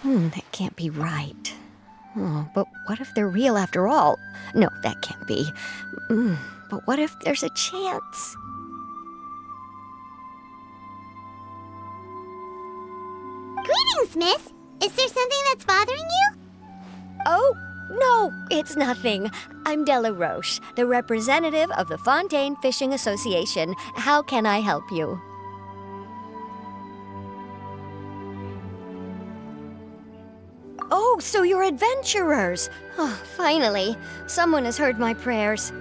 That can't be right. Oh, but what if they're real after all? No, that can't be. But what if there's a chance? Greetings, miss. Is there something that's bothering you? Oh, no, it's nothing. I'm Della Roche, the representative of the Fontaine Fishing Association. How can I help you? Oh, so you're adventurers. Oh, finally, someone has heard my prayers.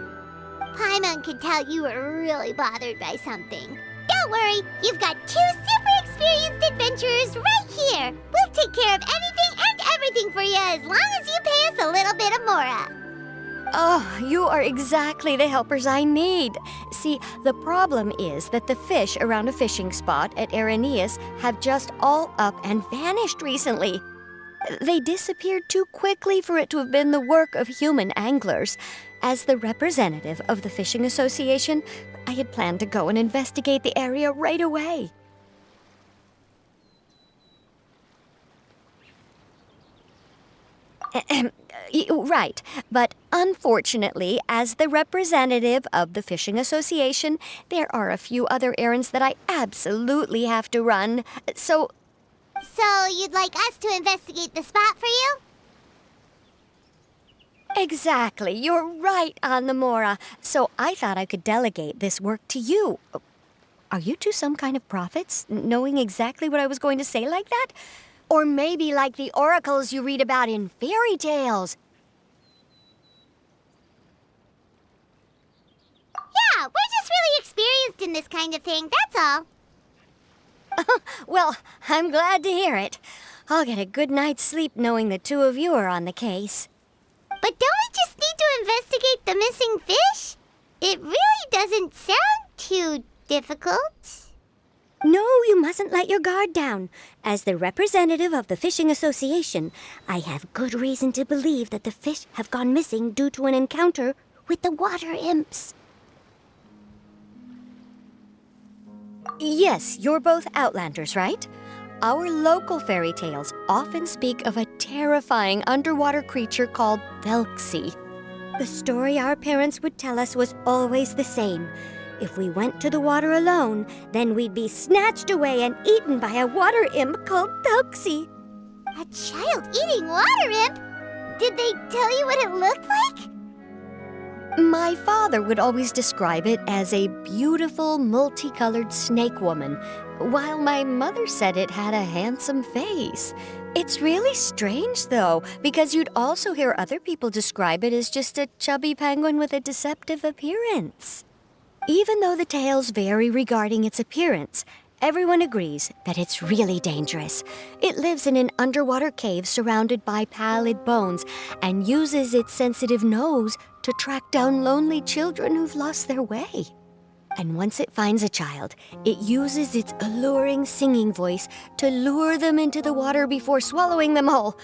Paimon could tell you were really bothered by something. Don't worry, you've got 2 super experienced adventurers right here. We'll take care of anything and everything for you as long as you pay us a little bit of mora. Oh, you are exactly the helpers I need. See, the problem is that the fish around a fishing spot at Araneus have just all up and vanished recently. They disappeared too quickly for it to have been the work of human anglers. As the representative of the Fishing Association, I had planned to go and investigate the area right away. Right, but unfortunately, as the representative of the Fishing Association, there are a few other errands that I absolutely have to run. So you'd like us to investigate the spot for you? Exactly, you're right on the mora. So I thought I could delegate this work to you. Are you two some kind of prophets, knowing exactly what I was going to say like that? Or maybe like the oracles you read about in fairy tales? Yeah, we're just really experienced in this kind of thing, that's all. Well, I'm glad to hear it. I'll get a good night's sleep knowing the two of you are on the case. But don't we just need to investigate the missing fish? It really doesn't sound too difficult. No, you mustn't let your guard down. As the representative of the Fishing Association, I have good reason to believe that the fish have gone missing due to an encounter with the water imps. Yes, you're both Outlanders, right? Our local fairy tales often speak of a terrifying underwater creature called Thelxie. The story our parents would tell us was always the same. If we went to the water alone, then we'd be snatched away and eaten by a water imp called Thelxie. A child-eating water imp? Did they tell you what it looked like? My father would always describe it as a beautiful, multicolored snake woman, while my mother said it had a handsome face. It's really strange, though, because you'd also hear other people describe it as just a chubby penguin with a deceptive appearance. Even though the tales vary regarding its appearance, everyone agrees that it's really dangerous. It lives in an underwater cave surrounded by pallid bones and uses its sensitive nose to track down lonely children who've lost their way. And once it finds a child, it uses its alluring singing voice to lure them into the water before swallowing them whole.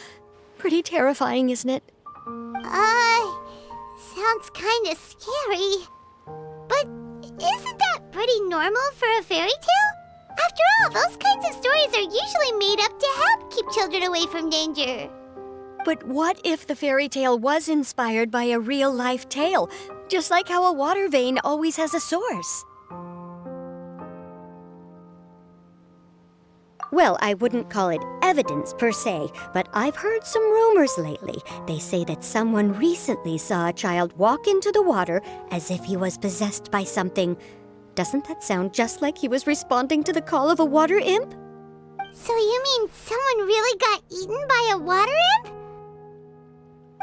Pretty terrifying, isn't it? Sounds kinda scary. But isn't that pretty normal for a fairy tale? After all, those kinds of stories are usually made up to help keep children away from danger. But what if the fairy tale was inspired by a real-life tale, just like how a water vein always has a source? Well, I wouldn't call it evidence per se, but I've heard some rumors lately. They say that someone recently saw a child walk into the water as if he was possessed by something. Doesn't that sound just like he was responding to the call of a water imp? So you mean someone really got eaten by a water imp?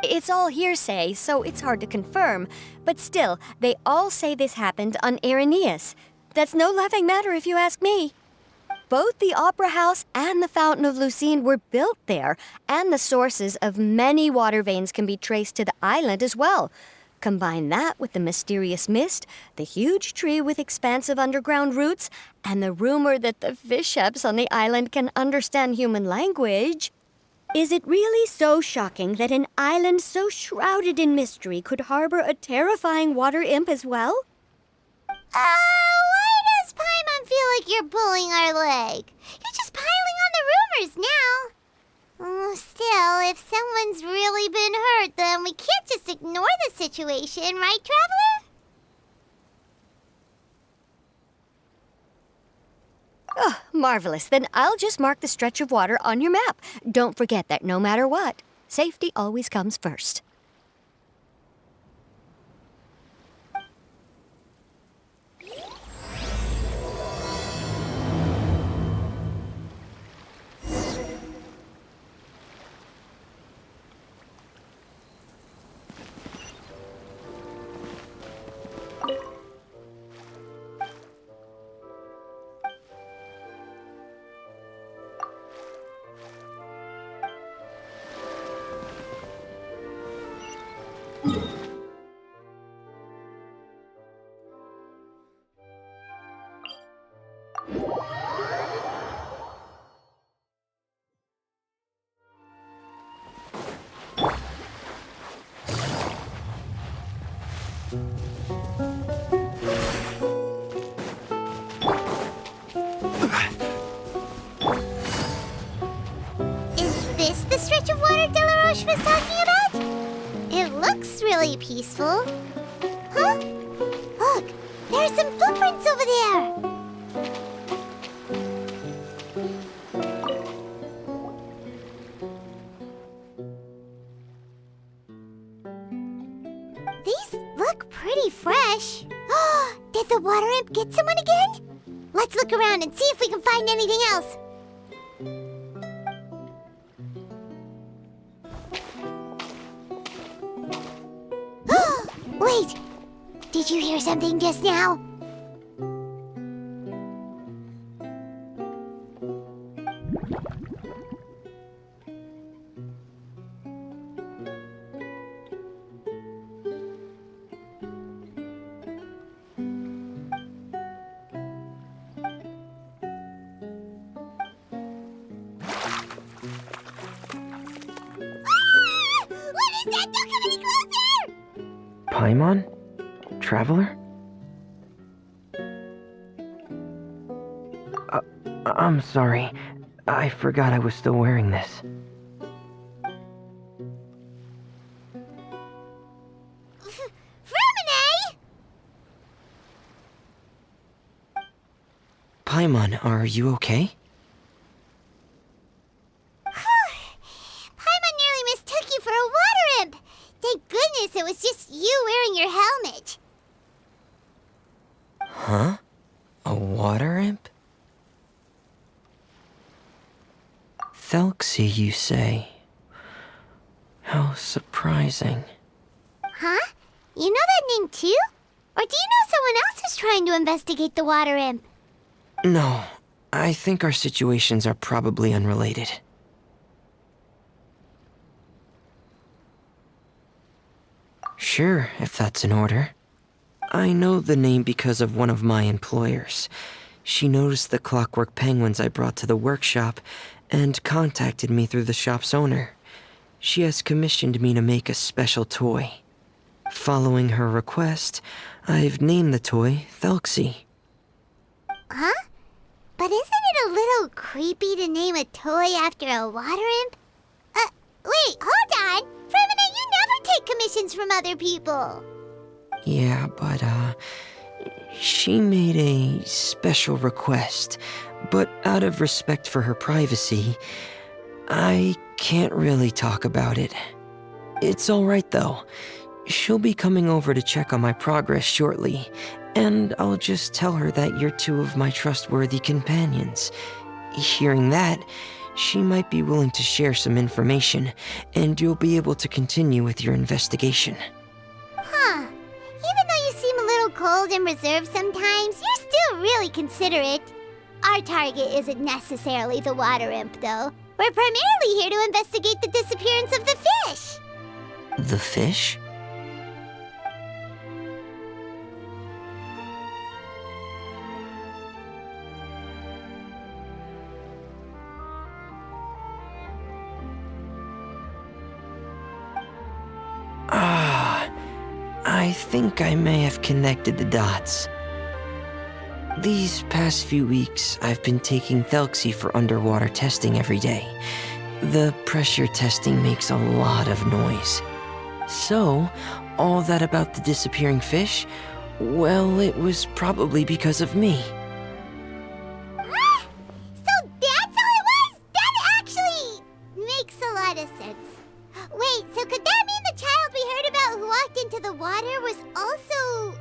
It's all hearsay, so it's hard to confirm. But still, they all say this happened on Irenaeus. That's no laughing matter if you ask me. Both the Opera House and the Fountain of Lucine were built there, and the sources of many water veins can be traced to the island as well. Combine that with the mysterious mist, the huge tree with expansive underground roots, and the rumor that the fish-heps on the island can understand human language. Is it really so shocking that an island so shrouded in mystery could harbor a terrifying water imp as well? Why does Paimon feel like you're pulling our leg? You're just piling on the rumors now. Still, if someone's really been hurt, then we can't just ignore the situation, right, Traveler? Oh, marvelous. Then I'll just mark the stretch of water on your map. Don't forget that no matter what, safety always comes first. Is this the stretch of water Delaroche was talking about? It looks really peaceful. Huh? Look, there's some footprints over there. These look pretty fresh. Did the water imp get someone again? Let's look around and see if we can find anything else. Wait! Did you hear something just now? What is that? Don't come any closer! Paimon? Traveler? I'm sorry. I forgot I was still wearing this. Fremine! Paimon, are you okay? Paimon nearly mistook you for a water imp. Thank goodness it was just you wearing your helmet. Huh? A water imp? Thelxie, you say? How surprising. Huh? You know that name too? Or do you know someone else who's trying to investigate the water imp? No, I think our situations are probably unrelated. Sure, if that's in order. I know the name because of one of my employers. She noticed the clockwork penguins I brought to the workshop and contacted me through the shop's owner. She has commissioned me to make a special toy. Following her request, I've named the toy Thelxie. Huh? But isn't it a little creepy to name a toy after a water imp? Wait, hold on! Fremine, you never take commissions from other people! Yeah, but, she made a special request, but out of respect for her privacy, I can't really talk about it. It's alright though. She'll be coming over to check on my progress shortly, and I'll just tell her that you're two of my trustworthy companions. Hearing that, She might be willing to share some information, and you'll be able to continue with your investigation. Huh. Even though you seem a little cold and reserved sometimes, you're still really considerate. Our target isn't necessarily the water imp, though. We're primarily here to investigate the disappearance of the fish. The fish? I think I may have connected the dots. These past few weeks, I've been taking Thelxie for underwater testing every day. The pressure testing makes a lot of noise. So, all that about the disappearing fish? Well, it was probably because of me. So that's all it was? That actually makes a lot of sense. Wait, so could that mean the child we heard about who walked into the water was also...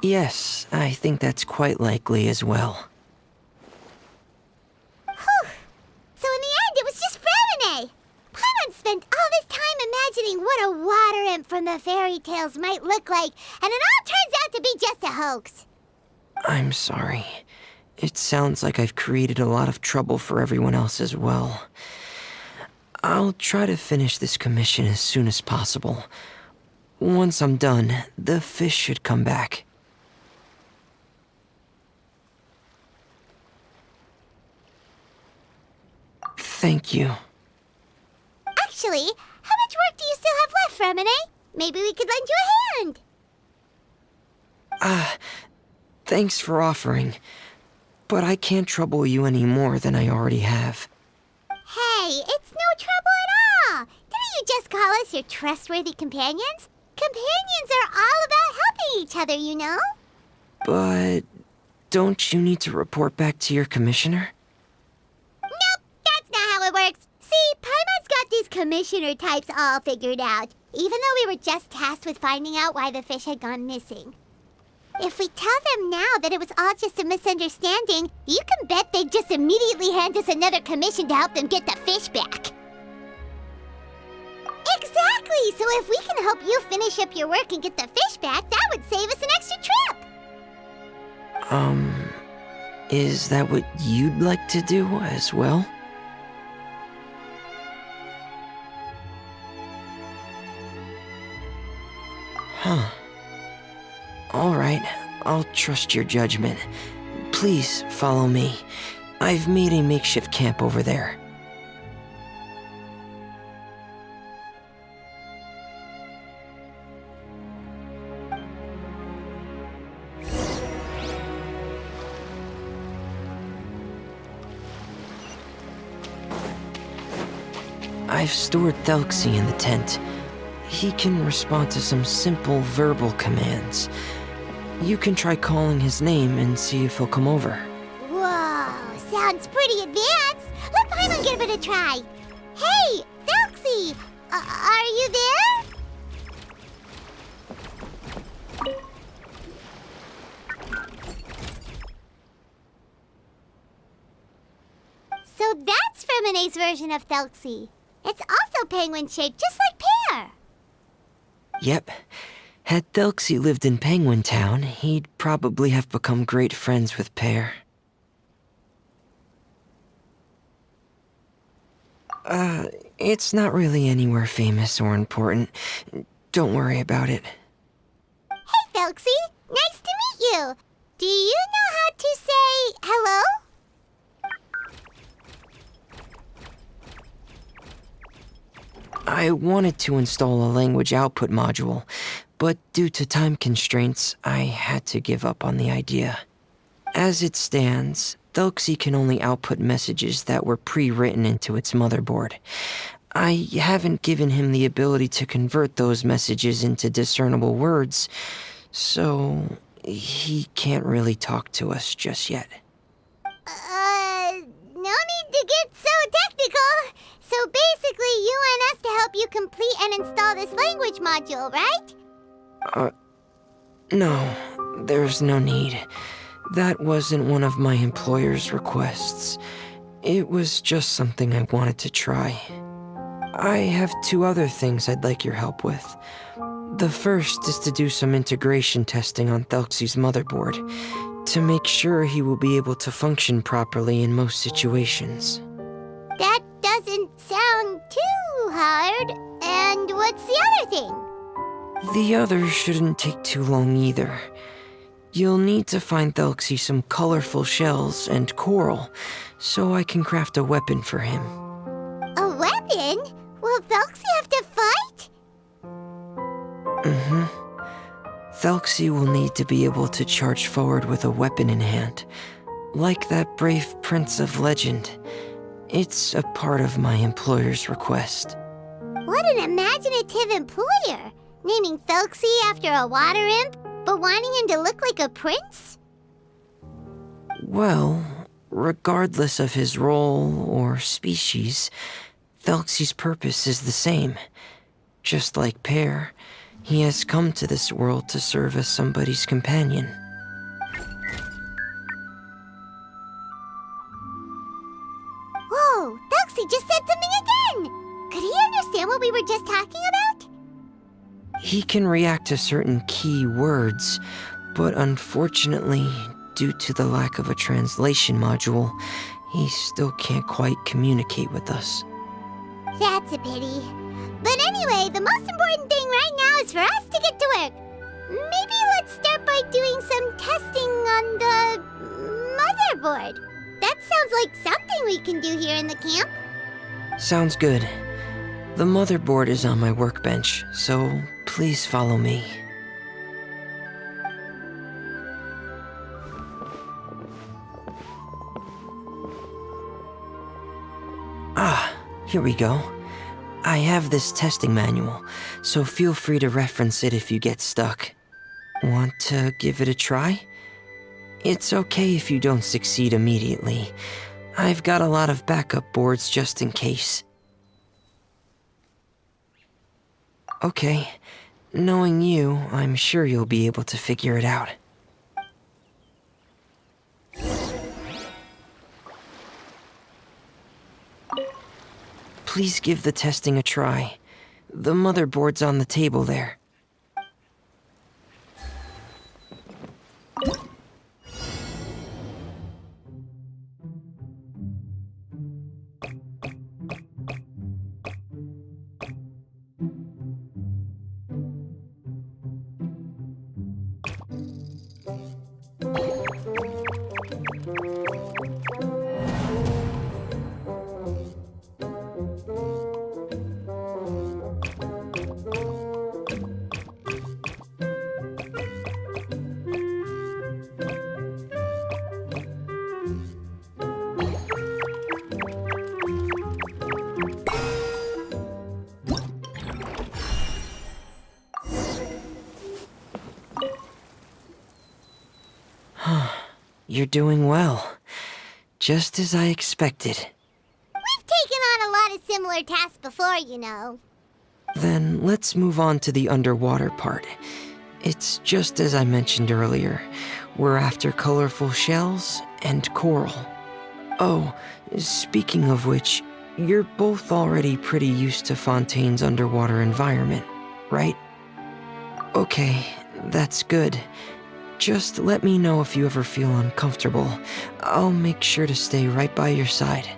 Yes, I think that's quite likely as well. Whew. So in the end, it was just Fremine. Paimon spent all this time imagining what a water imp from the fairy tales might look like, and it all turns out to be just a hoax. I'm sorry. It sounds like I've created a lot of trouble for everyone else as well. I'll try to finish this commission as soon as possible. Once I'm done, the fish should come back. Thank you. Actually, how much work do you still have left, Fremine? Maybe we could lend you a hand. Thanks for offering. But I can't trouble you any more than I already have. Hey, it's no trouble at all. Didn't you just call us your trustworthy companions? Companions are all about helping each other, you know? But don't you need to report back to your commissioner? Nope, that's not how it works. See, Paimon's got these commissioner types all figured out, even though we were just tasked with finding out why the fish had gone missing. If we tell them now that it was all just a misunderstanding, you can bet they'd just immediately hand us another commission to help them get the fish back. Exactly! So if we can help you finish up your work and get the fish back, that would save us an extra trip! Is that what you'd like to do as well? Huh. All right, I'll trust your judgment. Please follow me. I've made a makeshift camp over there. I've stored Thelxie in the tent. He can respond to some simple verbal commands. You can try calling his name and see if he'll come over. Whoa, sounds pretty advanced. Let Paimon give it a try. Hey, Thelxie, are you there? So that's Fremine's version of Thelxie. It's also penguin-shaped, just like Pear. Yep. Had Thelxie lived in Penguin Town, he'd probably have become great friends with Pear. It's not really anywhere famous or important. Don't worry about it. Hey, Thelxie, nice to meet you. Do you know how to say hello? I wanted to install a language output module, but due to time constraints, I had to give up on the idea. As it stands, Thelxie can only output messages that were pre-written into its motherboard. I haven't given him the ability to convert those messages into discernible words, so he can't really talk to us just yet. No need to get so technical. So basically, you want us to help you complete and install this language module, right? No, there's no need. That wasn't one of my employer's requests. It was just something I wanted to try. I have 2 other things I'd like your help with. The first is to do some integration testing on Thelxie's motherboard, to make sure he will be able to function properly in most situations. That doesn't sound too hard. And what's the other thing? The other shouldn't take too long either. You'll need to find Thelxie some colorful shells and coral, so I can craft a weapon for him. A weapon? Will Thelxie have to fight? Thelxie will need to be able to charge forward with a weapon in hand, like that brave prince of legend. It's a part of my employer's request. What an imaginative employer! Naming Thelxie after a water imp, but wanting him to look like a prince? Well, regardless of his role or species, Thelxie's purpose is the same. Just like Pear, he has come to this world to serve as somebody's companion. Whoa, Thelxie just said something again! Could he understand what we were just talking about? He can react to certain key words, but unfortunately, due to the lack of a translation module, he still can't quite communicate with us. That's a pity. But anyway, the most important thing right now is for us to get to work. Maybe let's start by doing some testing on the motherboard. That sounds like something we can do here in the camp. Sounds good. The motherboard is on my workbench, so please follow me. Ah, here we go. I have this testing manual, so feel free to reference it if you get stuck. Want to give it a try? It's okay if you don't succeed immediately. I've got a lot of backup boards just in case. Okay, knowing you, I'm sure you'll be able to figure it out. Please give the testing a try. The motherboard's on the table there. You're doing well. Just as I expected. We've taken on a lot of similar tasks before, you know. Then let's move on to the underwater part. It's just as I mentioned earlier. We're after colorful shells and coral. Oh, speaking of which, you're both already pretty used to Fontaine's underwater environment, right? Okay, that's good. Just let me know if you ever feel uncomfortable. I'll make sure to stay right by your side.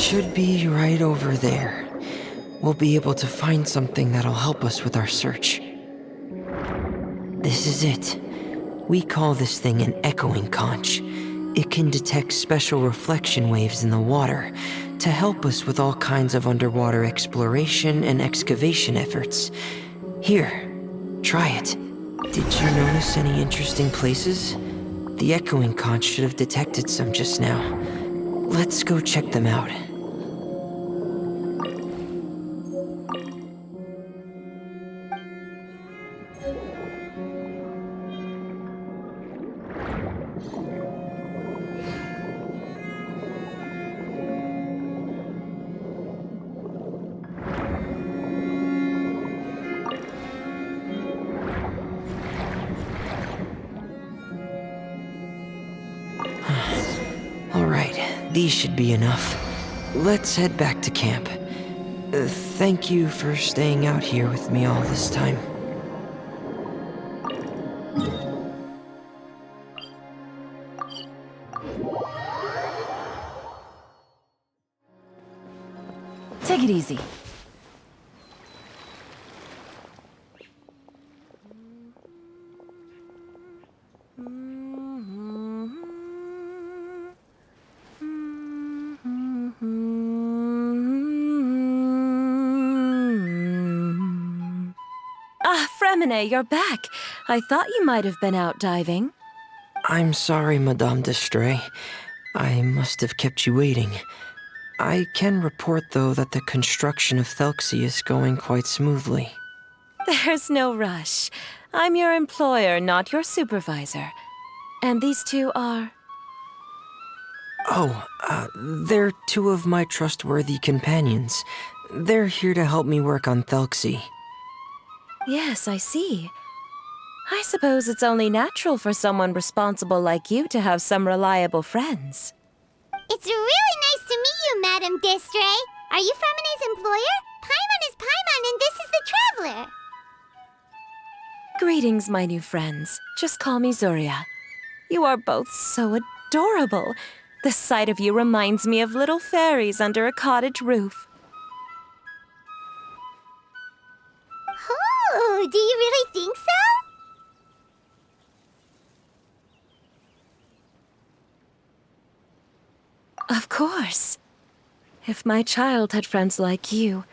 should be right over there. We'll be able to find something that'll help us with our search. This is it. We call this thing an echoing conch. It can detect special reflection waves in the water to help us with all kinds of underwater exploration and excavation efforts. Here, try it. Did you notice any interesting places? The echoing conch should have detected some just now. Let's go check them out. Alright, these should be enough. Let's head back to camp. Thank you for staying out here with me all this time. Take it easy. Ah, Fremine, you're back. I thought you might have been out diving. I'm sorry, Madame d'Estray. I must have kept you waiting. I can report, though, that the construction of Thelxie is going quite smoothly. There's no rush. I'm your employer, not your supervisor. And these two are... Oh, they're two of my trustworthy companions. They're here to help me work on Thelxie. Yes, I see. I suppose it's only natural for someone responsible like you to have some reliable friends. It's really nice to meet you, Madame d'Estray. Are you Fremine's employer? Paimon is Paimon, and this is the Traveler. Greetings, my new friends. Just call me Zuria. You are both so adorable. The sight of you reminds me of little fairies under a cottage roof. Oh, do you really think so? Of course. If my child had friends like you,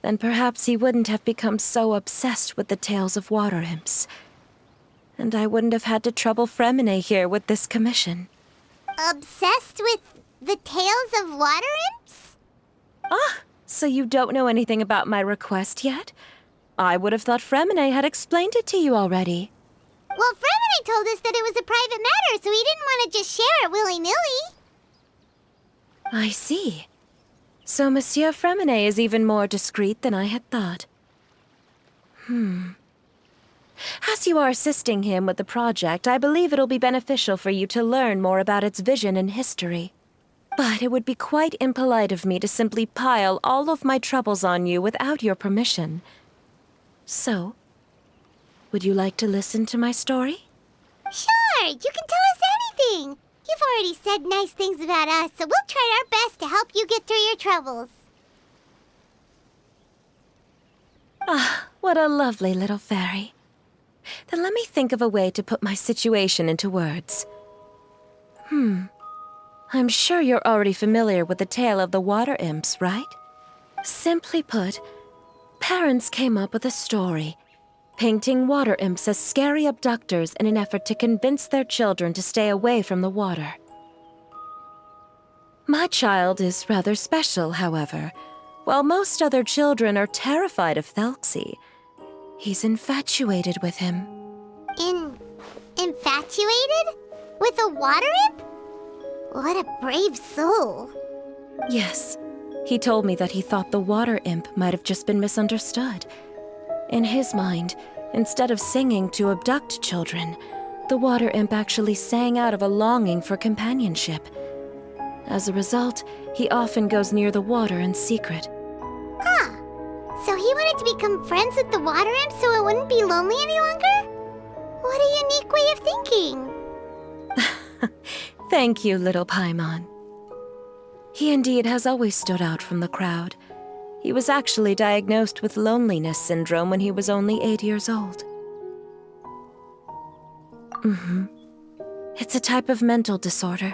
then perhaps he wouldn't have become so obsessed with the tales of water imps. And I wouldn't have had to trouble Fremine here with this commission. Obsessed with the tales of water imps? Ah, so you don't know anything about my request yet? I would have thought Fremine had explained it to you already. Well, Fremine told us that it was a private matter, so he didn't want to just share it willy-nilly. I see. So Monsieur Fremine is even more discreet than I had thought. As you are assisting him with the project, I believe it'll be beneficial for you to learn more about its vision and history. But it would be quite impolite of me to simply pile all of my troubles on you without your permission. So, would you like to listen to my story? Sure, you can tell us anything. You've already said nice things about us, so we'll try our best to help you get through your troubles. Ah, what a lovely little fairy. Then let me think of a way to put my situation into words. I'm sure you're already familiar with the tale of the water imps, right? Simply put, parents came up with a story, painting water imps as scary abductors in an effort to convince their children to stay away from the water. My child is rather special, however. While most other children are terrified of Thelxie, he's infatuated with him. Infatuated? With a water imp? What a brave soul. Yes, he told me that he thought the water imp might have just been misunderstood. In his mind, instead of singing to abduct children, the water imp actually sang out of a longing for companionship. As a result, he often goes near the water in secret. Huh. So he wanted to become friends with the water imp so it wouldn't be lonely any longer? What a unique way of thinking. Thank you, little Paimon. He indeed has always stood out from the crowd. He was actually diagnosed with loneliness syndrome when he was only 8 years old. It's a type of mental disorder.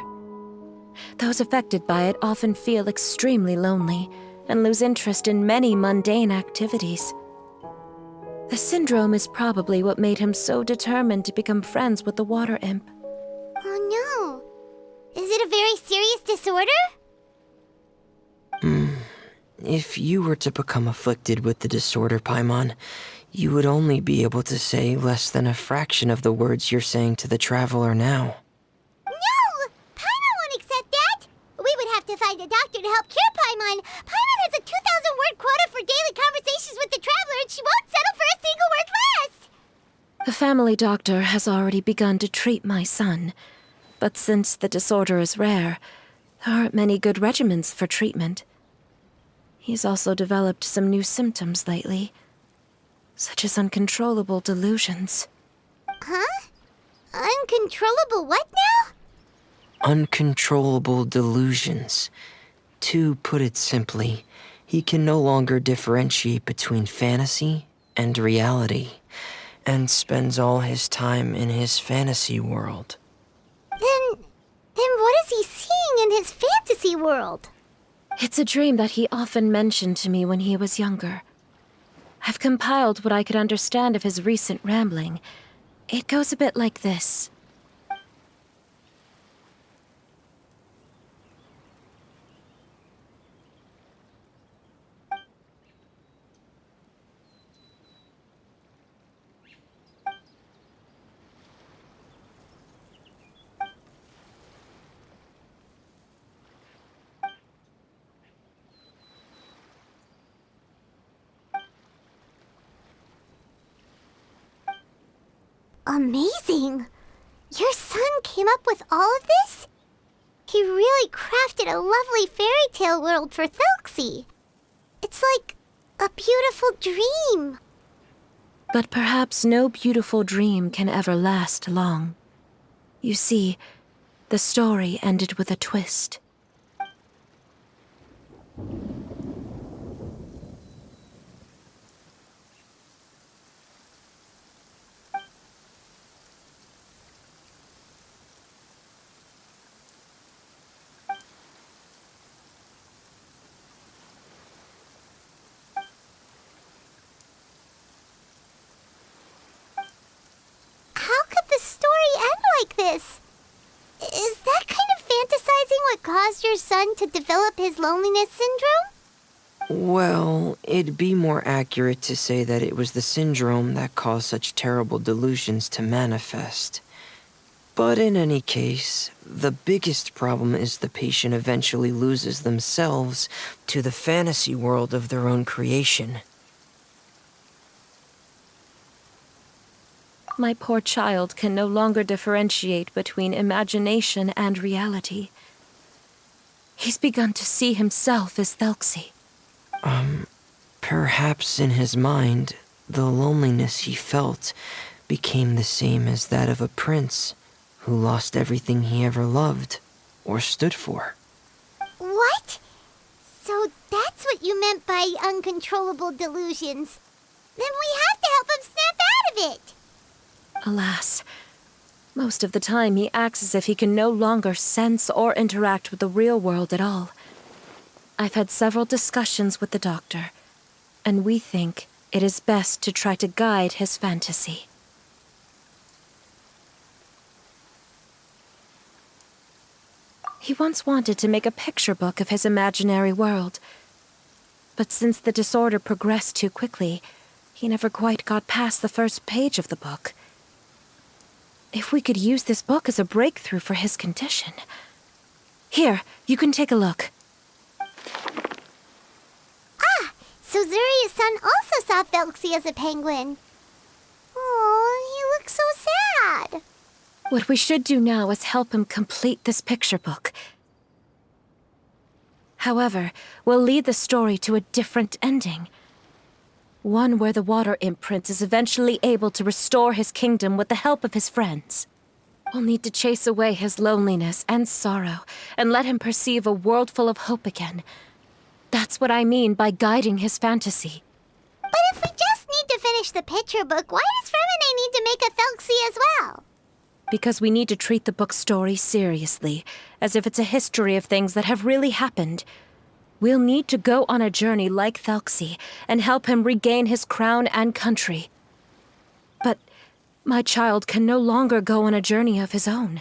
Those affected by it often feel extremely lonely and lose interest in many mundane activities. The syndrome is probably what made him so determined to become friends with the water imp. Oh no. Is it a very serious disorder? If you were to become afflicted with the disorder, Paimon, you would only be able to say less than a fraction of the words you're saying to the traveler now. No! Paimon won't accept that! We would have to find a doctor to help cure Paimon. Paimon has a 2,000-word quota for daily conversations with the traveler, and she won't settle for a single word less! The family doctor has already begun to treat my son, but since the disorder is rare, there aren't many good regimens for treatment. He's also developed some new symptoms lately, such as uncontrollable delusions. Huh? Uncontrollable what now? Uncontrollable delusions. To put it simply, he can no longer differentiate between fantasy and reality, and spends all his time in his fantasy world. Then what is he seeing in his fantasy world? It's a dream that he often mentioned to me when he was younger. I've compiled what I could understand of his recent rambling. It goes a bit like this. Amazing! Your son came up with all of this? He really crafted a lovely fairy tale world for Thelxie. It's like a beautiful dream. But perhaps no beautiful dream can ever last long. You see, the story ended with a twist. How could the story end like this? Is that kind of fantasizing what caused your son to develop his loneliness syndrome? Well, it'd be more accurate to say that it was the syndrome that caused such terrible delusions to manifest. But in any case, the biggest problem is the patient eventually loses themselves to the fantasy world of their own creation. My poor child can no longer differentiate between imagination and reality. He's begun to see himself as Thelxie. Perhaps in his mind, the loneliness he felt became the same as that of a prince who lost everything he ever loved or stood for. What? So that's what you meant by uncontrollable delusions. Then we have to help him snap out of it. Alas, most of the time he acts as if he can no longer sense or interact with the real world at all. I've had several discussions with the doctor, and we think it is best to try to guide his fantasy. He once wanted to make a picture book of his imaginary world, but since the disorder progressed too quickly, he never quite got past the first page of the book. If we could use this book as a breakthrough for his condition. Here, you can take a look. Ah, so Zuria's son also saw Thelxie as a penguin. Oh, he looks so sad. What we should do now is help him complete this picture book. However, we'll lead the story to a different ending. One where the Water Imp Prince is eventually able to restore his kingdom with the help of his friends. We'll need to chase away his loneliness and sorrow and let him perceive a world full of hope again. That's what I mean by guiding his fantasy. But if we just need to finish the picture book, why does Fremine need to make a Thelxie as well? Because we need to treat the book's story seriously, as if it's a history of things that have really happened. We'll need to go on a journey like Thelxie and help him regain his crown and country. But my child can no longer go on a journey of his own.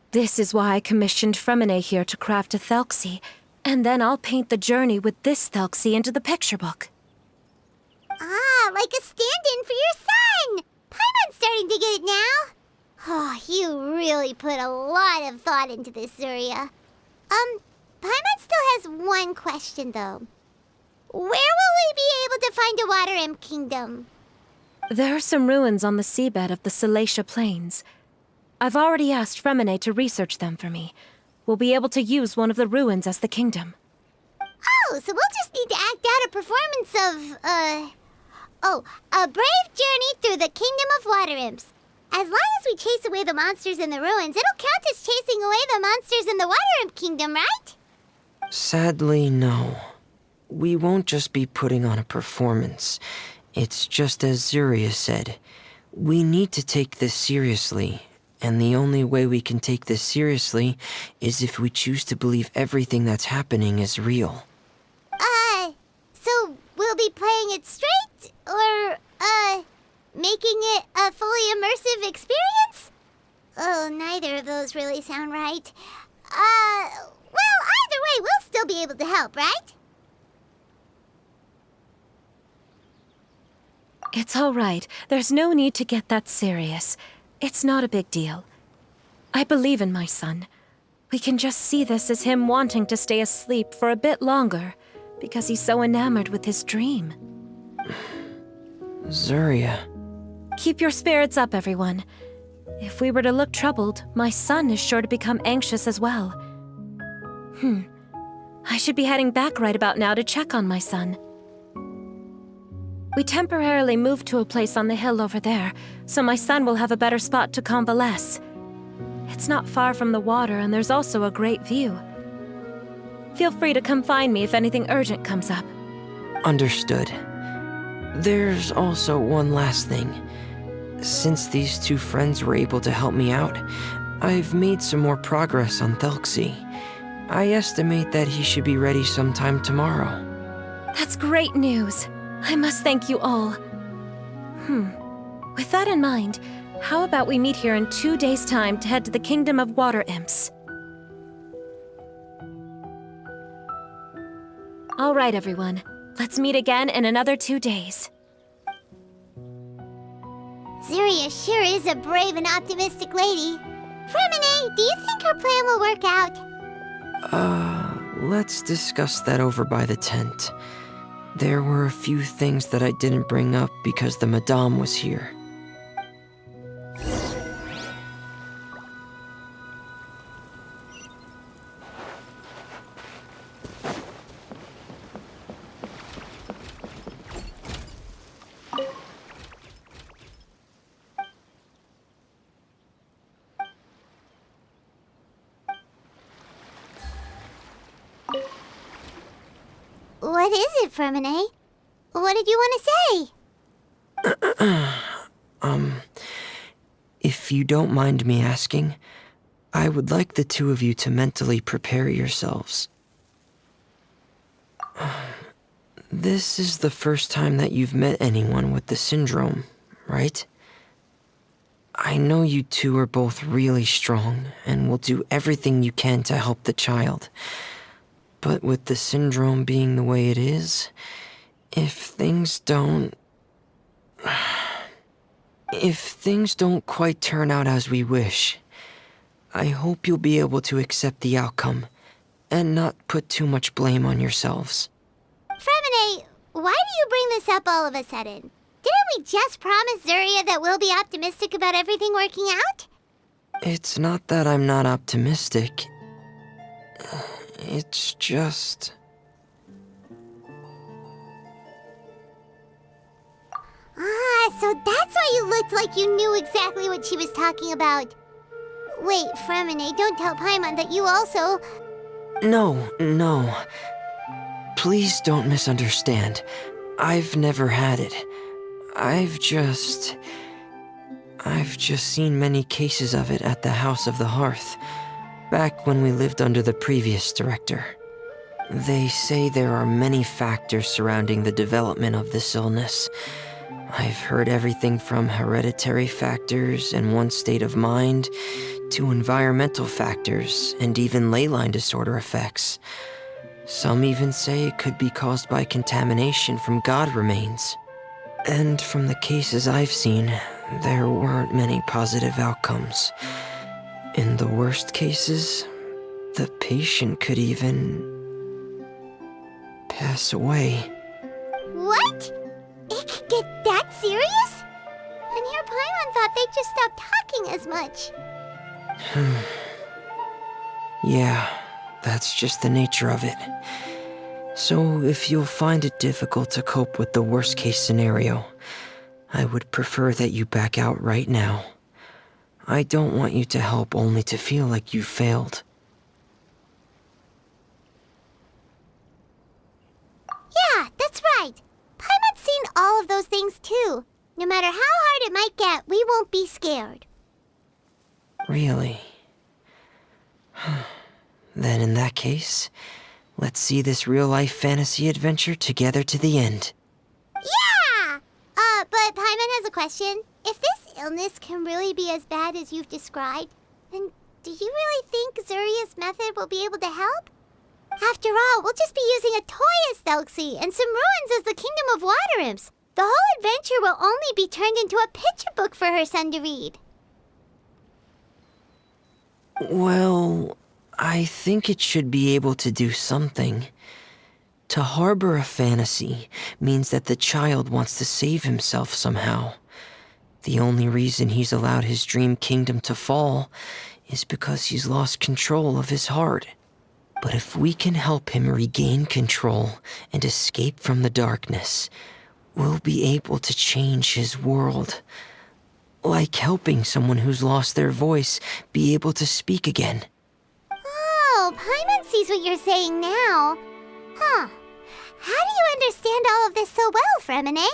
This is why I commissioned Fremine here to craft a Thelxie, and then I'll paint the journey with this Thelxie into the picture book. Ah, like a stand-in for your son! Paimon's starting to get it now. Oh, you really put a lot of thought into this, Zuria. Paimon still has one question, though. Where will we be able to find a Water Imp Kingdom? There are some ruins on the seabed of the Salacia Plains. I've already asked Fremine to research them for me. We'll be able to use one of the ruins as the kingdom. Oh, so we'll just need to act out a performance of, a brave journey through the Kingdom of Water Imps. As long as we chase away the monsters in the ruins, it'll count as chasing away the monsters in the Water Imp Kingdom, right? Sadly, no. We won't just be putting on a performance. It's just as Zuria said. We need to take this seriously. And the only way we can take this seriously is if we choose to believe everything that's happening is real. So we'll be playing it straight? Or, making it a fully immersive experience? Oh, neither of those really sound right. Well, either way, we'll still be able to help, right? It's all right. There's no need to get that serious. It's not a big deal. I believe in my son. We can just see this as him wanting to stay asleep for a bit longer, because he's so enamored with his dream. Zuria. Keep your spirits up, everyone. If we were to look troubled, my son is sure to become anxious as well. I should be heading back right about now to check on my son. We temporarily moved to a place on the hill over there, so my son will have a better spot to convalesce. It's not far from the water, and there's also a great view. Feel free to come find me if anything urgent comes up. Understood. There's also one last thing. Since these two friends were able to help me out, I've made some more progress on Thelxie. I estimate that he should be ready sometime tomorrow. That's great news. I must thank you all. With that in mind, how about we meet here in 2 days' time to head to the Kingdom of Water Imps? All right, everyone. Let's meet again in another 2 days. Zuria sure is a brave and optimistic lady. Fremine, do you think her plan will work out? Let's discuss that over by the tent. There were a few things that I didn't bring up because the Madame was here. What is it, Fremine? What did you want to say? If you don't mind me asking, I would like the two of you to mentally prepare yourselves. This is the first time that you've met anyone with the syndrome, right? I know you two are both really strong and will do everything you can to help the child. But with the syndrome being the way it is, if things don't quite turn out as we wish, I hope you'll be able to accept the outcome and not put too much blame on yourselves. Fremine, why do you bring this up all of a sudden? Didn't we just promise Zuria that we'll be optimistic about everything working out? It's not that I'm not optimistic. It's just... Ah, so that's why you looked like you knew exactly what she was talking about. Wait, Fremine, don't tell Paimon that you also... No. Please don't misunderstand. I've never had it. I've just seen many cases of it at the House of the Hearth, back when we lived under the previous director. They say there are many factors surrounding the development of this illness. I've heard everything from hereditary factors and one's state of mind, to environmental factors and even ley line disorder effects. Some even say it could be caused by contamination from god remains. And from the cases I've seen, there weren't many positive outcomes. In the worst cases, the patient could even pass away. What? It could get that serious? And here Paimon thought they'd just stop talking as much. Yeah, that's just the nature of it. So if you'll find it difficult to cope with the worst case scenario, I would prefer that you back out right now. I don't want you to help only to feel like you failed. Yeah, that's right. Paimon's seen all of those things too. No matter how hard it might get, we won't be scared. Really? Then in that case, let's see this real-life fantasy adventure together to the end. Yeah! But Paimon has a question. If this illness can really be as bad as you've described, then do you really think Zuria's method will be able to help? After all, we'll just be using a toy as Thelxie and some ruins as the Kingdom of Water Imps. The whole adventure will only be turned into a picture book for her son to read. Well, I think it should be able to do something. To harbor a fantasy means that the child wants to save himself somehow. The only reason he's allowed his dream kingdom to fall is because he's lost control of his heart. But if we can help him regain control and escape from the darkness, we'll be able to change his world. Like helping someone who's lost their voice be able to speak again. Oh, Paimon sees what you're saying now. Huh. How do you understand all of this so well, Fremine?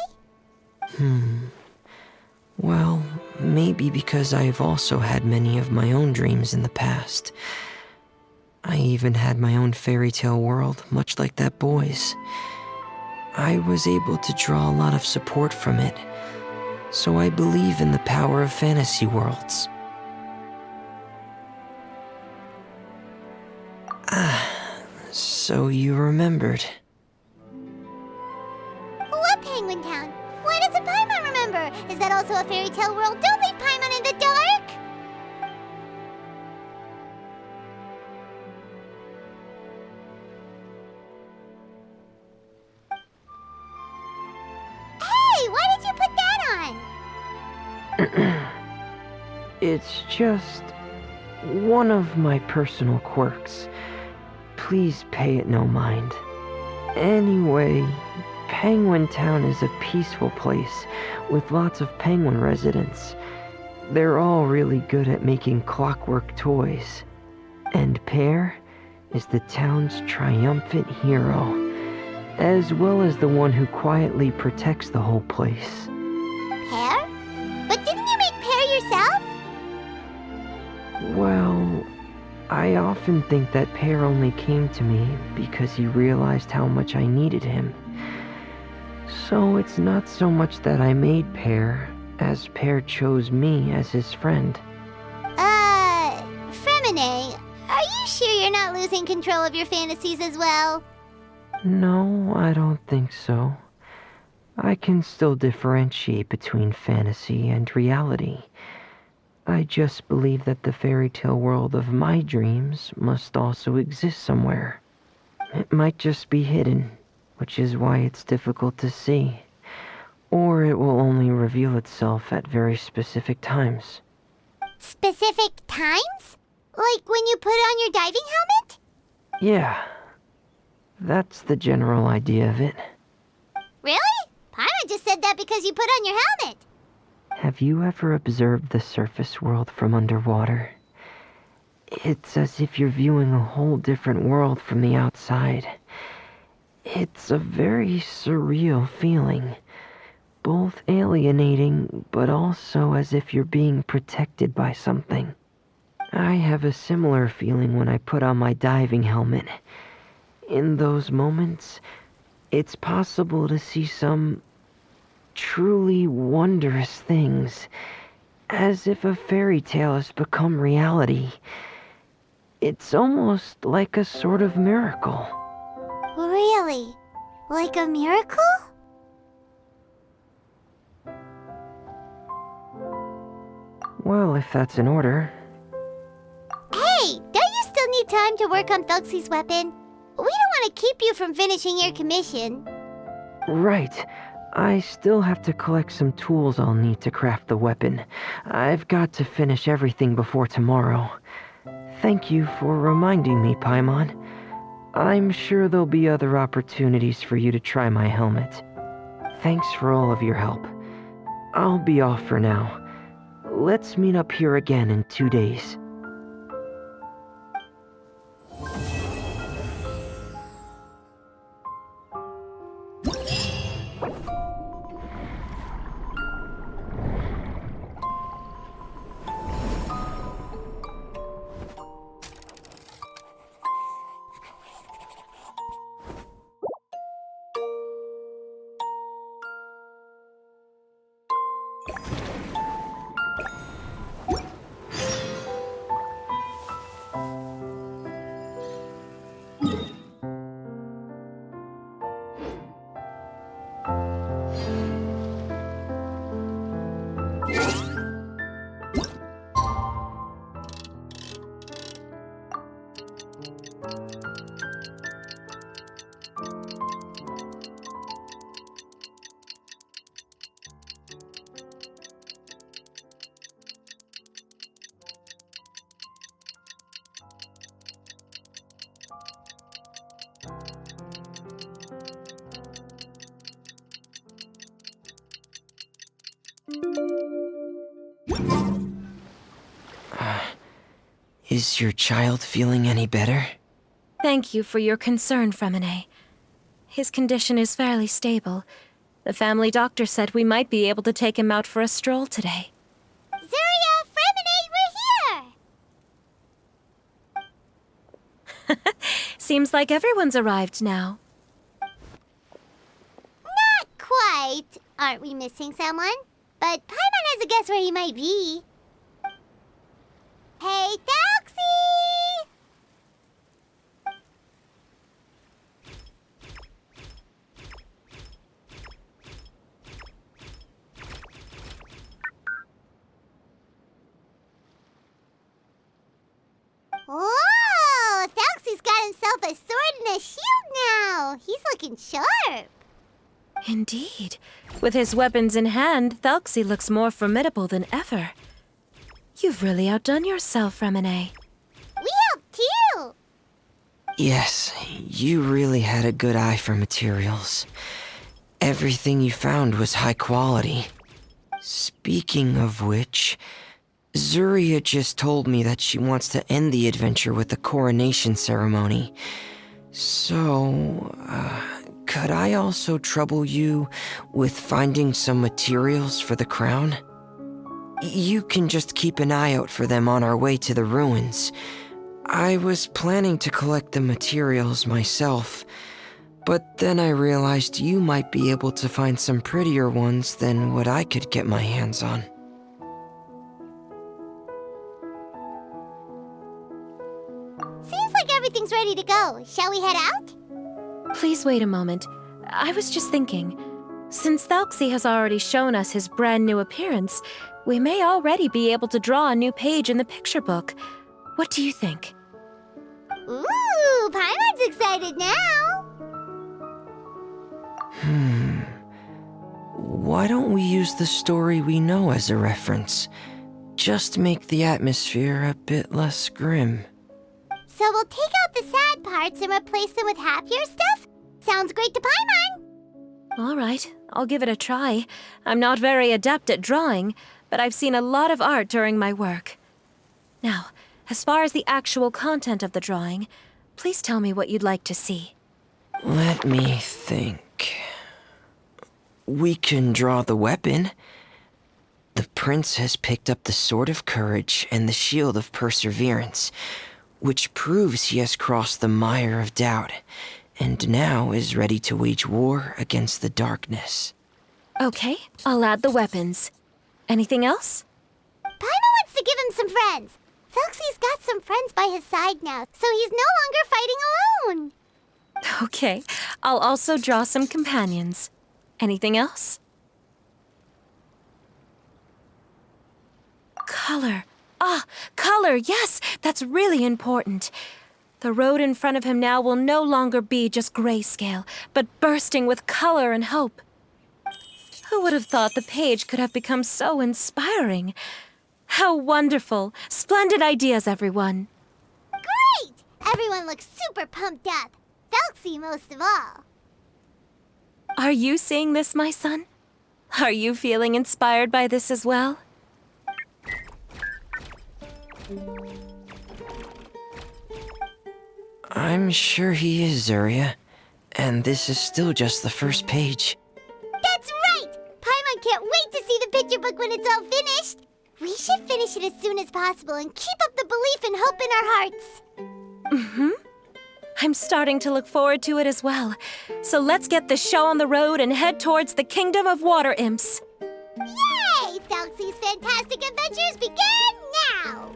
Well, maybe because I've also had many of my own dreams in the past. I even had my own fairy tale world, much like that boy's. I was able to draw a lot of support from it, so I believe in the power of fantasy worlds. So you remembered. What Penguin Town? Why doesn't Paimon remember? Is that also a fairy tale world? Don't leave Paimon in the dark! Hey, why did you put that on? It's just one of my personal quirks. Please pay it no mind. Anyway, Penguin Town is a peaceful place with lots of penguin residents. They're all really good at making clockwork toys. And Pear is the town's triumphant hero, as well as the one who quietly protects the whole place. Pear? But didn't you make Pear yourself? Well, I often think that Pear only came to me because he realized how much I needed him. So it's not so much that I made Pear, as Pear chose me as his friend. Fremine, are you sure you're not losing control of your fantasies as well? No, I don't think so. I can still differentiate between fantasy and reality. I just believe that the fairy tale world of my dreams must also exist somewhere. It might just be hidden, which is why it's difficult to see. Or it will only reveal itself at very specific times. Specific times? Like when you put on your diving helmet? Yeah, that's the general idea of it. Really? Paimon just said that because you put on your helmet. Have you ever observed the surface world from underwater? It's as if you're viewing a whole different world from the outside. It's a very surreal feeling. Both alienating, but also as if you're being protected by something. I have a similar feeling when I put on my diving helmet. In those moments, it's possible to see some truly wondrous things, as if a fairy tale has become reality. It's almost like a sort of miracle. Really? Like a miracle? Well, if that's in order. Hey, don't you still need time to work on Thelxie's weapon? We don't want to keep you from finishing your commission. Right. I still have to collect some tools I'll need to craft the weapon. I've got to finish everything before tomorrow. Thank you for reminding me, Paimon. I'm sure there'll be other opportunities for you to try my helmet. Thanks for all of your help. I'll be off for now. Let's meet up here again in 2 days. Is your child feeling any better? Thank you for your concern, Fremine. His condition is fairly stable. The family doctor said we might be able to take him out for a stroll today. Zuria, Fremine, we're here! Seems like everyone's arrived now. Not quite. Aren't we missing someone? But Paimon has a guess where he might be. Hey, Thelxie! Whoa! Thelxie's got himself a sword and a shield now. He's looking sharp. Indeed. With his weapons in hand, Thelxie looks more formidable than ever. You've really outdone yourself, Fremine. We helped too. Yes, you really had a good eye for materials. Everything you found was high quality. Speaking of which, Zuria just told me that she wants to end the adventure with the coronation ceremony. So, could I also trouble you with finding some materials for the crown? You can just keep an eye out for them on our way to the ruins. I was planning to collect the materials myself, but then I realized you might be able to find some prettier ones than what I could get my hands on. Seems like everything's ready to go. Shall we head out? Please wait a moment. I was just thinking. Since Thelxie has already shown us his brand new appearance, we may already be able to draw a new page in the picture book. What do you think? Ooh, Paimon's excited now. Why don't we use the story we know as a reference? Just make the atmosphere a bit less grim. So we'll take out the sad parts and replace them with happier stuff? Sounds great to Paimon. All right, I'll give it a try. I'm not very adept at drawing, but I've seen a lot of art during my work. Now, As far as the actual content of the drawing, please tell me what you'd like to see. Let me think. We can draw the weapon. The prince has picked up the Sword of Courage and the Shield of Perseverance, which proves he has crossed the mire of doubt, and now is ready to wage war against the darkness. Okay, I'll add the weapons. Anything else? Paimon wants to give him some friends. Thelxie's got some friends by his side now, so he's no longer fighting alone. Okay, I'll also draw some companions. Anything else? Color. Color, yes, that's really important. The road in front of him now will no longer be just grayscale, but bursting with color and hope. Who would have thought the page could have become so inspiring? How wonderful! Splendid ideas, everyone. Great! Everyone looks super pumped up. Thelxie most of all. Are you seeing this, my son? Are you feeling inspired by this as well? I'm sure he is, Zuria. And this is still just the first page. That's right! Paimon can't wait to see the picture book when it's all finished. We should finish it as soon as possible and keep up the belief and hope in our hearts. Mm-hmm. I'm starting to look forward to it as well. So let's get the show on the road and head towards the Kingdom of Water Imps. Yay! Thelxie's fantastic adventures begin now!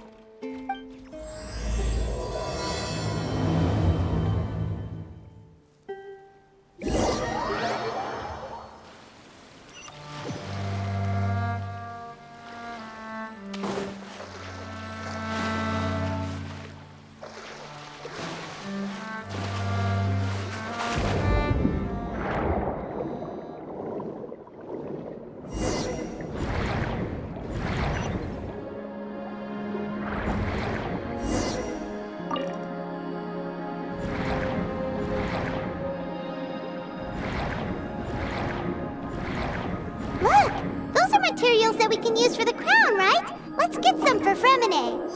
Look! Those are materials that we can use for the crown, right? Let's get some for Fremine.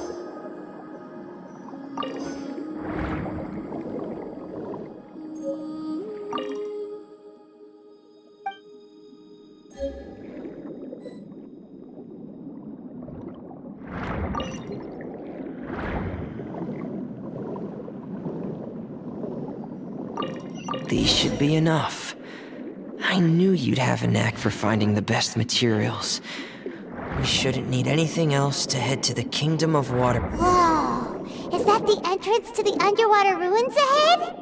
These should be enough. I knew you'd have a knack for finding the best materials. We shouldn't need anything else to head to the Kingdom of Water. Whoa! Is that the entrance to the underwater ruins ahead?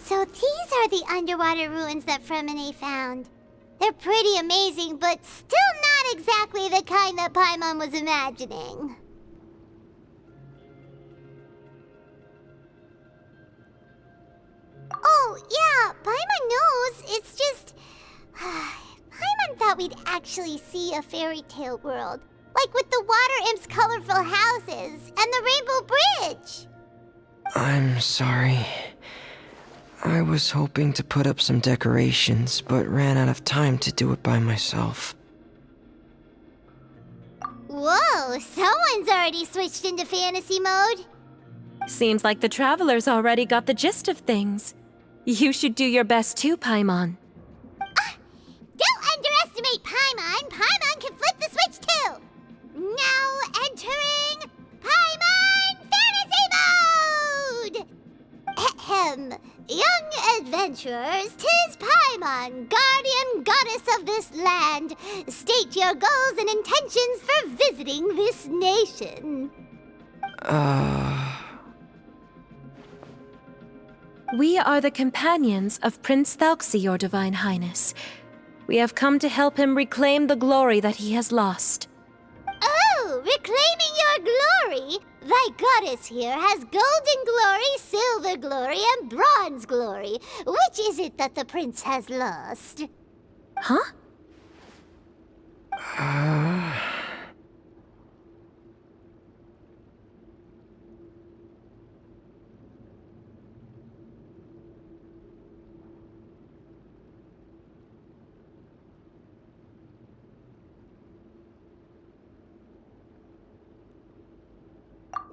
So these are the underwater ruins that Fremine found. They're pretty amazing, but still not exactly the kind that Paimon was imagining. Oh, yeah, Paimon knows. It's just... Paimon thought we'd actually see a fairy tale world. Like with the water imps' colorful houses and the Rainbow Bridge. I'm sorry. I was hoping to put up some decorations, but ran out of time to do it by myself. Whoa, someone's already switched into fantasy mode. Seems like the travelers already got the gist of things. You should do your best too, Paimon. Don't underestimate Paimon. Paimon can flip the switch too. Now entering Paimon Fantasy Mode! Ahem. Young adventurers, 'tis Paimon, guardian goddess of this land. State your goals and intentions for visiting this nation. We are the companions of Prince Thelxie, Your Divine Highness. We have come to help him reclaim the glory that he has lost. Oh, reclaiming your glory? Thy goddess here has golden glory, silver glory, and bronze glory. Which is it that the prince has lost? Huh?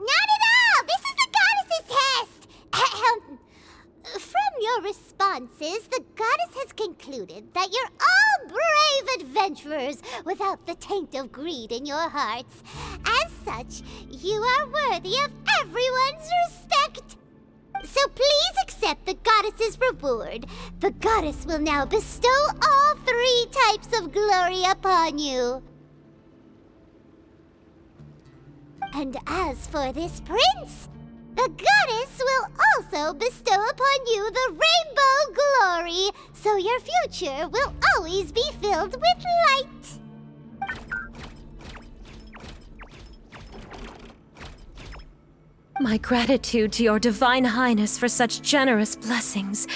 Not at all! This is the goddess's test! Ahem. From your responses, the goddess has concluded that you're all brave adventurers without the taint of greed in your hearts. As such, you are worthy of everyone's respect. So please accept the goddess's reward. The goddess will now bestow all 3 types of glory upon you. And as for this prince, the goddess will also bestow upon you the rainbow glory, so your future will always be filled with light. My gratitude to your divine highness for such generous blessings.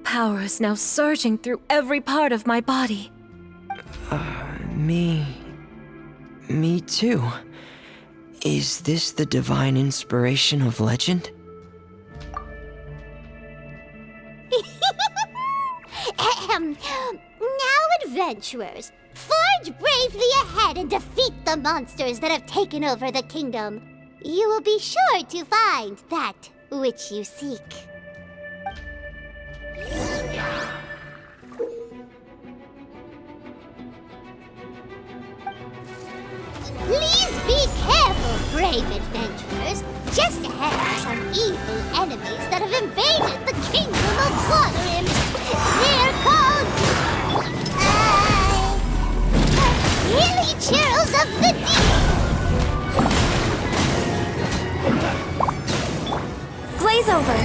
Power is now surging through every part of my body. Me too. Is this the divine inspiration of legend? Ahem. Now, adventurers, forge bravely ahead and defeat the monsters that have taken over the kingdom. You will be sure to find that which you seek. Please be careful, brave adventurers. Just ahead are some evil enemies that have invaded the kingdom of Water Imps. They're called... Hilly Churls of the Deep! Glaze over!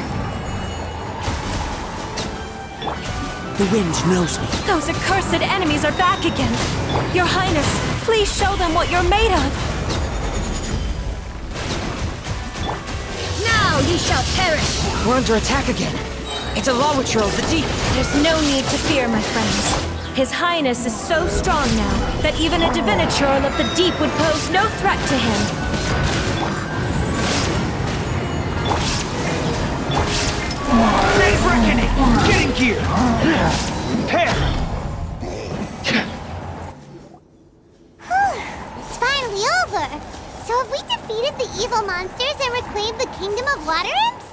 The wind knows me. Those accursed enemies are back again. Your Highness, please show them what you're made of. Now ye shall perish! We're under attack again. It's a Lawachurl of the Deep. There's no need to fear, my friends. His Highness is so strong now that even a Divinichurl of the Deep would pose no threat to him. Great reckoning! Getting gear! Prepare! It's finally over! So have we defeated the evil monsters and reclaimed the kingdom of Water Imps?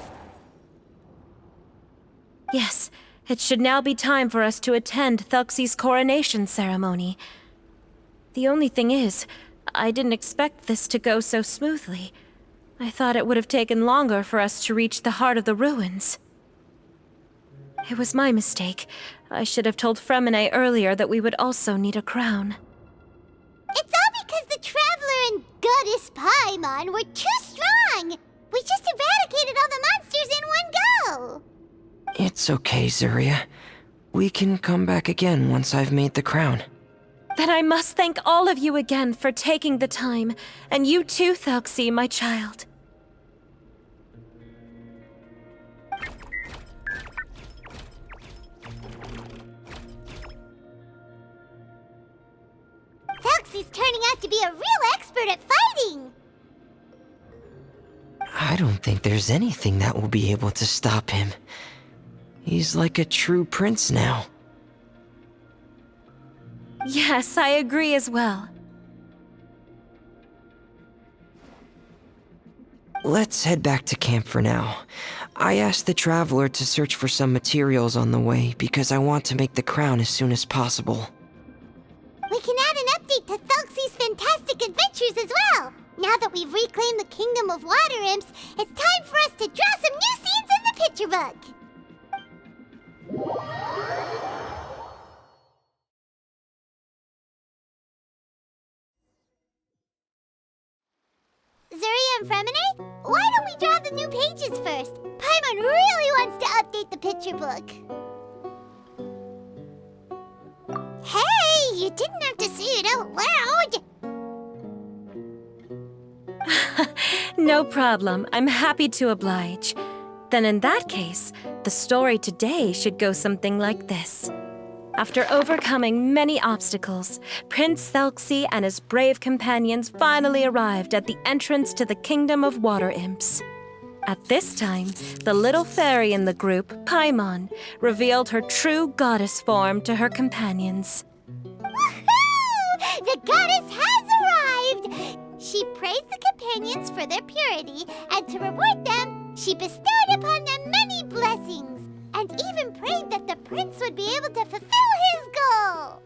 Yes, it should now be time for us to attend Thelxie's coronation ceremony. The only thing is, I didn't expect this to go so smoothly. I thought it would have taken longer for us to reach the heart of the ruins. It was my mistake. I should have told Fremine earlier that we would also need a crown. It's all because the Traveler and Goddess Paimon were too strong! We just eradicated all the monsters in one go! It's okay, Zuria. We can come back again once I've made the crown. Then I must thank all of you again for taking the time, and you too, Thelxie, my child. Thelxie's turning out to be a real expert at fighting! I don't think there's anything that will be able to stop him. He's like a true prince now. Yes, I agree as well. Let's head back to camp for now. I asked the Traveler to search for some materials on the way because I want to make the crown as soon as possible. We can add an update to Thelxie's fantastic adventures as well! Now that we've reclaimed the kingdom of Water Imps, it's time for us to draw some new scenes in the picture book! Zuria and Fremine, why don't we draw the new pages first? Paimon really wants to update the picture book. Hey! You didn't have to say it out loud. No problem. I'm happy to oblige. Then in that case, the story today should go something like this. After overcoming many obstacles, Prince Thelxie and his brave companions finally arrived at the entrance to the Kingdom of Water Imps. At this time, the little fairy in the group, Paimon, revealed her true goddess form to her companions. Woohoo! The goddess has arrived! She praised the companions for their purity, and to reward them, she bestowed upon them many blessings, and even prayed that the prince would be able to fulfill his goal.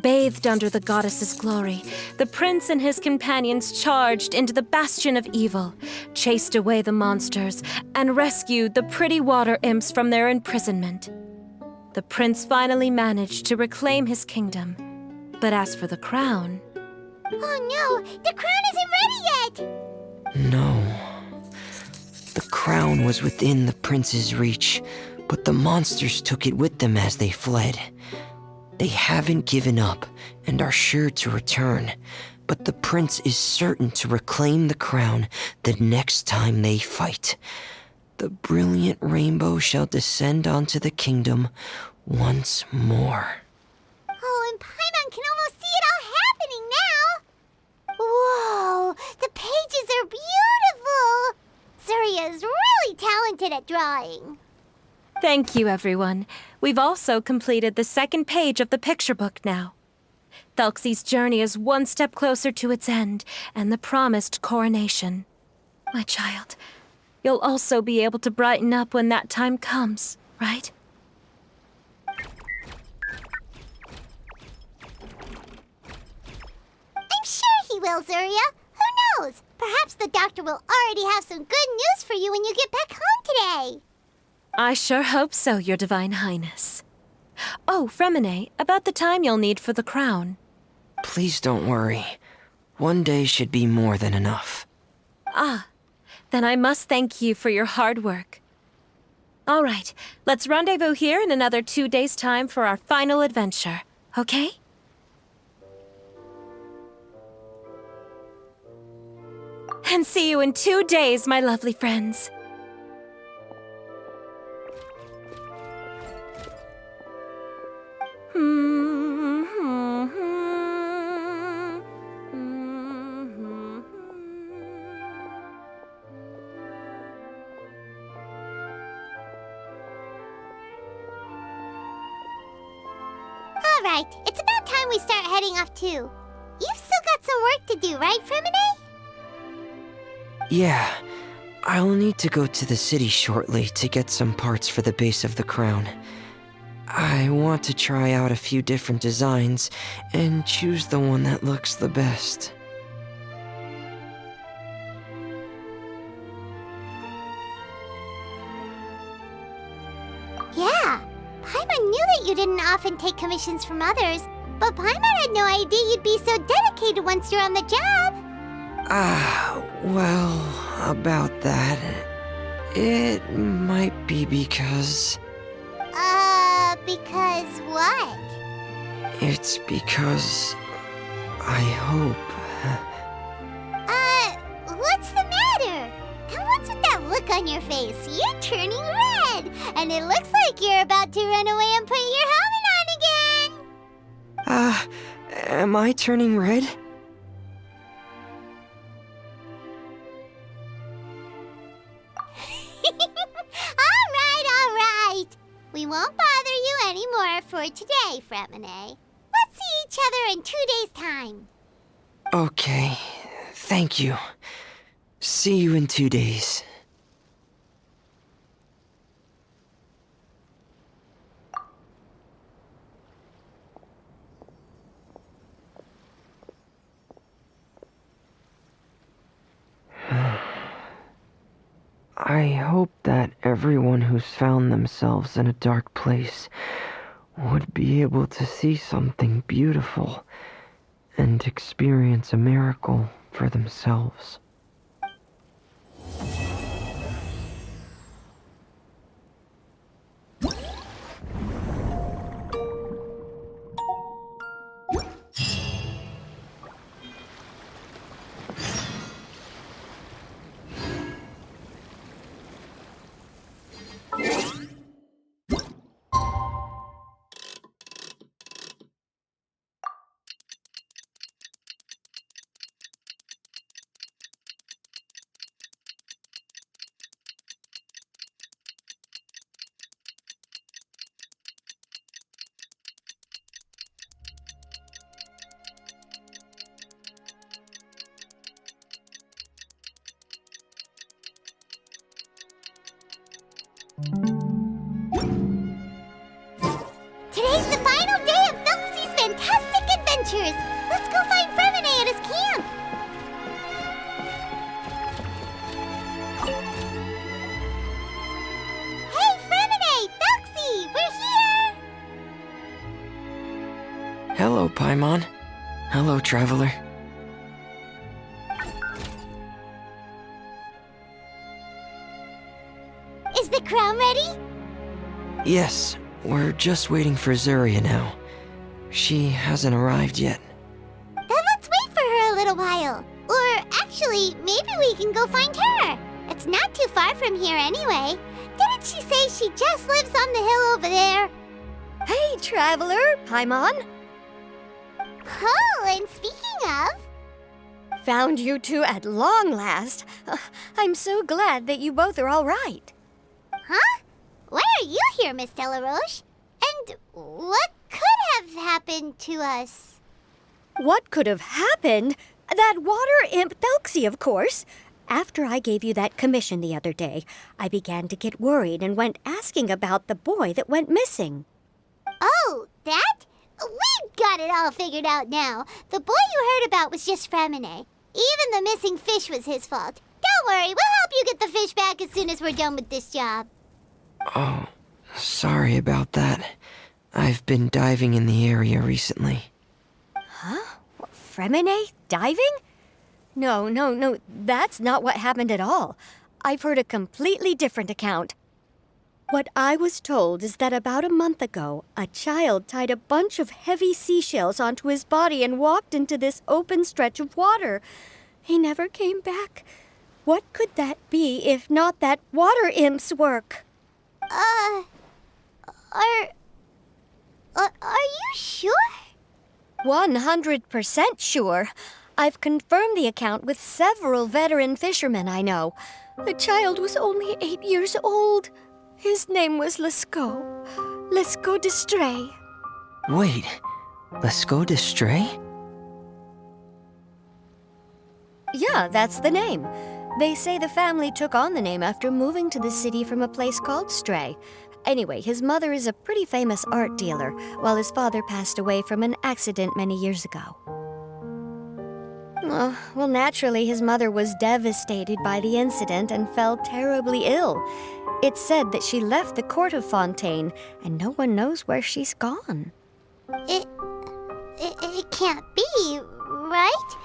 Bathed under the goddess's glory, the prince and his companions charged into the bastion of evil, chased away the monsters, and rescued the pretty water imps from their imprisonment. The prince finally managed to reclaim his kingdom. But as for the crown... Oh no, the crown isn't ready yet! No. The crown was within the prince's reach, but the monsters took it with them as they fled. They haven't given up and are sure to return, but the prince is certain to reclaim the crown the next time they fight. The brilliant rainbow shall descend onto the kingdom once more. Oh, and Paimon can almost see it all happening now! Whoa, the pages are beautiful! Surya is really talented at drawing. Thank you, everyone. We've also completed the second page of the picture book now. Thelxie's journey is one step closer to its end and the promised coronation. My child, you'll also be able to brighten up when that time comes, right? I'm sure he will, Surya. Who knows? Perhaps the doctor will already have some good news for you when you get back home today. I sure hope so, Your Divine Highness. Oh, Fremine, about the time you'll need for the crown. Please don't worry. One day should be more than enough. Ah, then I must thank you for your hard work. All right, let's rendezvous here in another 2 days' time for our final adventure, okay? And see you in 2 days, my lovely friends. All right, it's about time we start heading off too. You've still got some work to do, right, Fremine? Yeah, I'll need to go to the city shortly to get some parts for the base of the crown. I want to try out a few different designs and choose the one that looks the best. Yeah, Paimon knew that you didn't often take commissions from others, but Paimon had no idea you'd be so dedicated once you're on the job. Well, about that, it might be because... Because what? It's because... I hope... What's the matter? And what's with that look on your face? You're turning red, and it looks like you're about to run away and put your helmet on again. Am I turning red? All right. We won't bother you anymore for today, Fremine. Let's see each other in 2 days' time. Okay, thank you. See you in 2 days. I hope that everyone who's found themselves in a dark place would be able to see something beautiful and experience a miracle for themselves. Paimon. Hello, traveler. Is the crown ready? Yes, we're just waiting for Zuria now. She hasn't arrived yet. Then let's wait for her a little while. Or actually, maybe we can go find her. It's not too far from here anyway. Didn't she say she just lives on the hill over there? Hey, traveler, Paimon. Oh, and speaking of... Found you two at long last. I'm so glad that you both are all right. Huh? Why are you here, Miss Delaroche? And what could have happened to us? What could have happened? That water imp Thelxie, of course. After I gave you that commission the other day, I began to get worried and went asking about the boy that went missing. Oh, that? We've got it all figured out now. The boy you heard about was just Fremine. Even the missing fish was his fault. Don't worry, we'll help you get the fish back as soon as we're done with this job. Oh, sorry about that. I've been diving in the area recently. Huh? Fremine? Diving? No, that's not what happened at all. I've heard a completely different account. What I was told is that about a month ago, a child tied a bunch of heavy seashells onto his body and walked into this open stretch of water. He never came back. What could that be if not that water imp's work? Are you sure? 100% sure. I've confirmed the account with several veteran fishermen I know. The child was only 8 years old. His name was Lescaut. Lescaut d'Estray. Wait, Lescaut d'Estray? Yeah, that's the name. They say the family took on the name after moving to the city from a place called Stray. Anyway, his mother is a pretty famous art dealer, while his father passed away from an accident many years ago. Well, naturally, his mother was devastated by the incident and fell terribly ill. It's said that she left the court of Fontaine, and no one knows where she's gone. It can't be, right?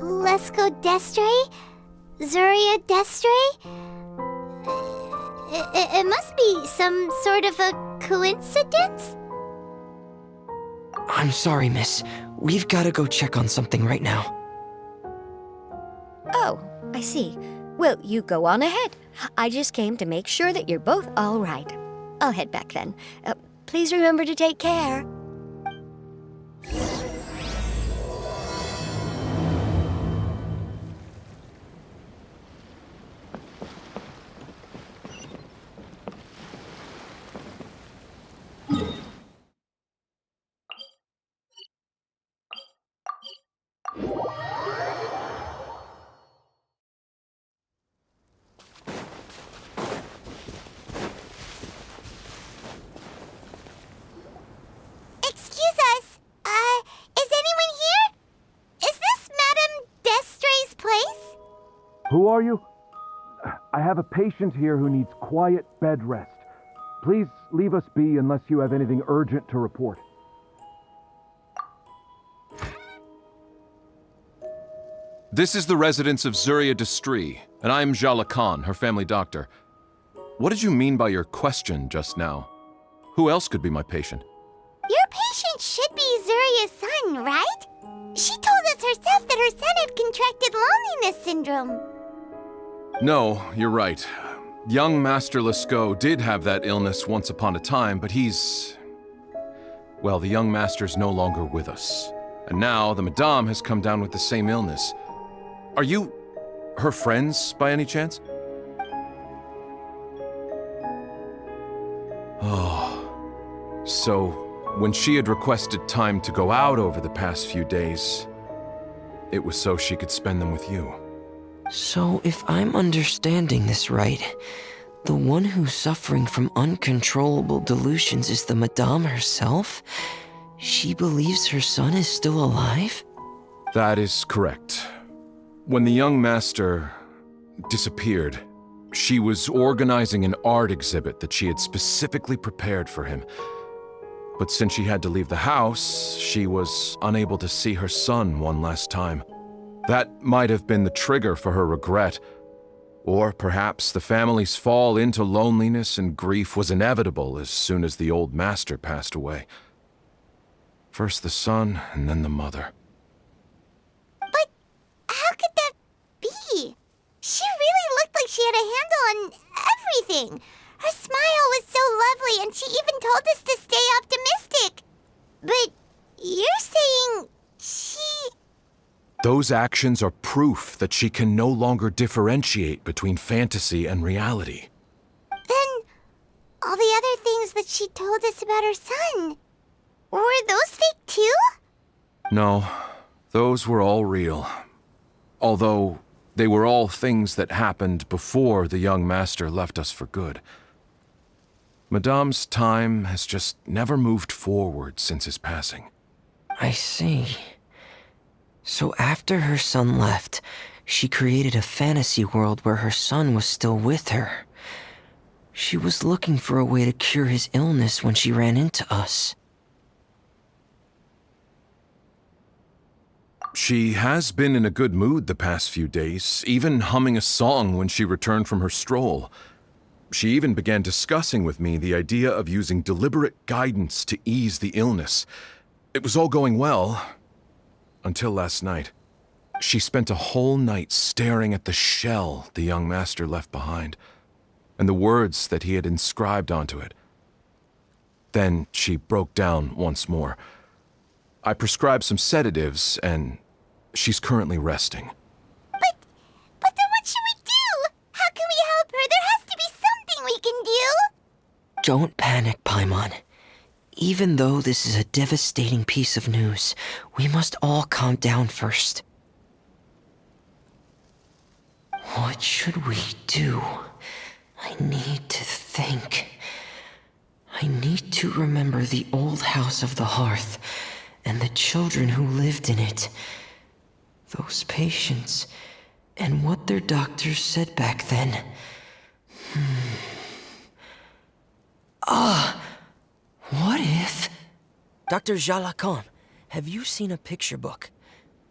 Lescaut d'Estray? Zuria d'Estray? It must be some sort of a coincidence? I'm sorry, miss. We've got to go check on something right now. Oh, I see. Well, you go on ahead. I just came to make sure that you're both all right. I'll head back then. Please remember to take care. Excuse us. Is anyone here? Is this Madame d'Estray's place? Who are you? I have a patient here who needs quiet bed rest. Please leave us be unless you have anything urgent to report. This is the residence of Zuria d'Estray, and I am Jala Khan, her family doctor. What did you mean by your question just now? Who else could be my patient? Your patient should be Zuria's son, right? She told us herself that her son had contracted loneliness syndrome. No, you're right. Young Master Lescaut did have that illness once upon a time, but well, the young master's no longer with us. And now the Madame has come down with the same illness. Are you her friends, by any chance? Oh, so when she had requested time to go out over the past few days, it was so she could spend them with you. So, if I'm understanding this right, the one who's suffering from uncontrollable delusions is the Madame herself? She believes her son is still alive? That is correct. When the young master disappeared, she was organizing an art exhibit that she had specifically prepared for him. But since she had to leave the house, she was unable to see her son one last time. That might have been the trigger for her regret. Or perhaps the family's fall into loneliness and grief was inevitable as soon as the old master passed away. First the son, and then the mother. But how could that be? She really looked like she had a handle on everything. Her smile was so lovely, and she even told us to stay optimistic. But you're saying she... Those actions are proof that she can no longer differentiate between fantasy and reality. Then all the other things that she told us about her son, were those fake too? No, those were all real. Although they were all things that happened before the young master left us for good. Madame's time has just never moved forward since his passing. I see. So after her son left, she created a fantasy world where her son was still with her. She was looking for a way to cure his illness when she ran into us. She has been in a good mood the past few days, even humming a song when she returned from her stroll. She even began discussing with me the idea of using deliberate guidance to ease the illness. It was all going well, until last night. She spent a whole night staring at the shell the young master left behind, and the words that he had inscribed onto it. Then she broke down once more. I prescribed some sedatives, and she's currently resting. But then what should we do? How can we help her? There has to be something we can do. Don't panic, Paimon. Even though this is a devastating piece of news, we must all calm down first. What should we do? I need to think. I need to remember the old house of the hearth and the children who lived in it. Those patients and what their doctors said back then. What if... Dr. Jalacan, have you seen a picture book?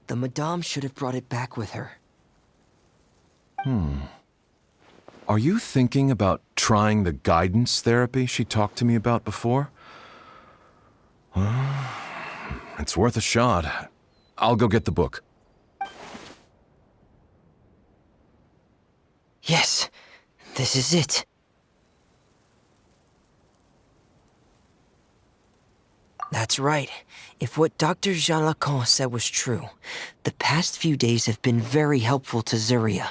The Madame should have brought it back with her. Are you thinking about trying the guidance therapy she talked to me about before? It's worth a shot. I'll go get the book. Yes, this is it. That's right. If what Dr. Jalacan said was true, the past few days have been very helpful to Zuria,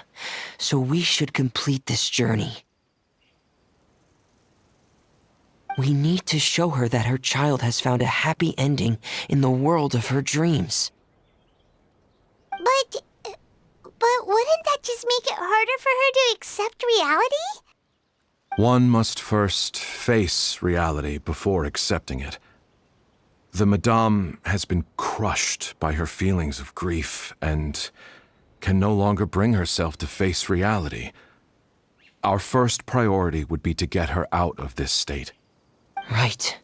so we should complete this journey. We need to show her that her child has found a happy ending in the world of her dreams. But wouldn't that just make it harder for her to accept reality? One must first face reality before accepting it. The Madame has been crushed by her feelings of grief and can no longer bring herself to face reality. Our first priority would be to get her out of this state. Right.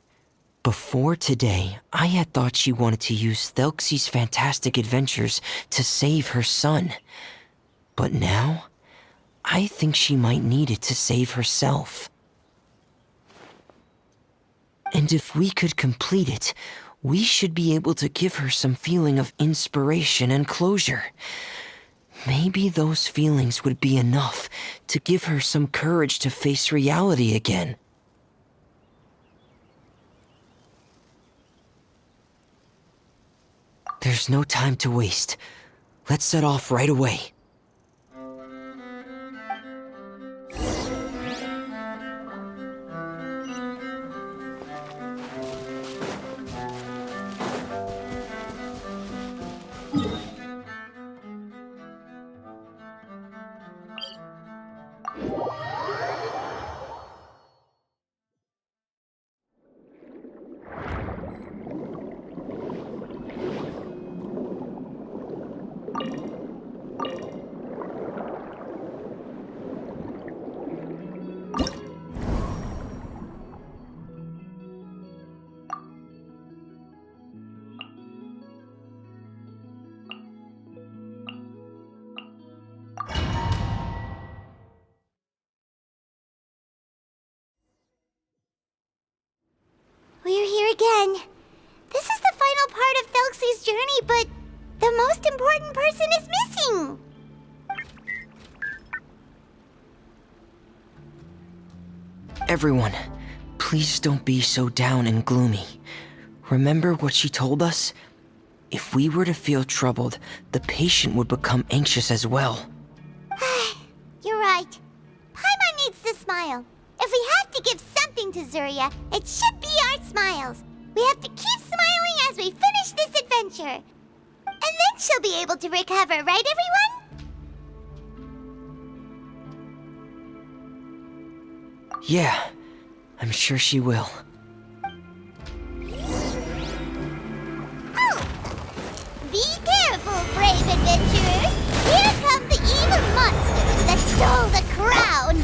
Before today, I had thought she wanted to use Thelxie's fantastic adventures to save her son. But now, I think she might need it to save herself. And if we could complete it, we should be able to give her some feeling of inspiration and closure. Maybe those feelings would be enough to give her some courage to face reality again. There's no time to waste. Let's set off right away. most important person is missing. Everyone, please don't be so down and gloomy. Remember what she told us? If we were to feel troubled, the patient would become anxious as well. You're right. Paimon needs to smile. If we have to give something to Zuria, it should be our smiles. We have to keep smiling as we finish this adventure. And then she'll be able to recover, right, everyone? Yeah, I'm sure she will. Oh! Be careful, brave adventurers! Here come the evil monsters that stole the crown!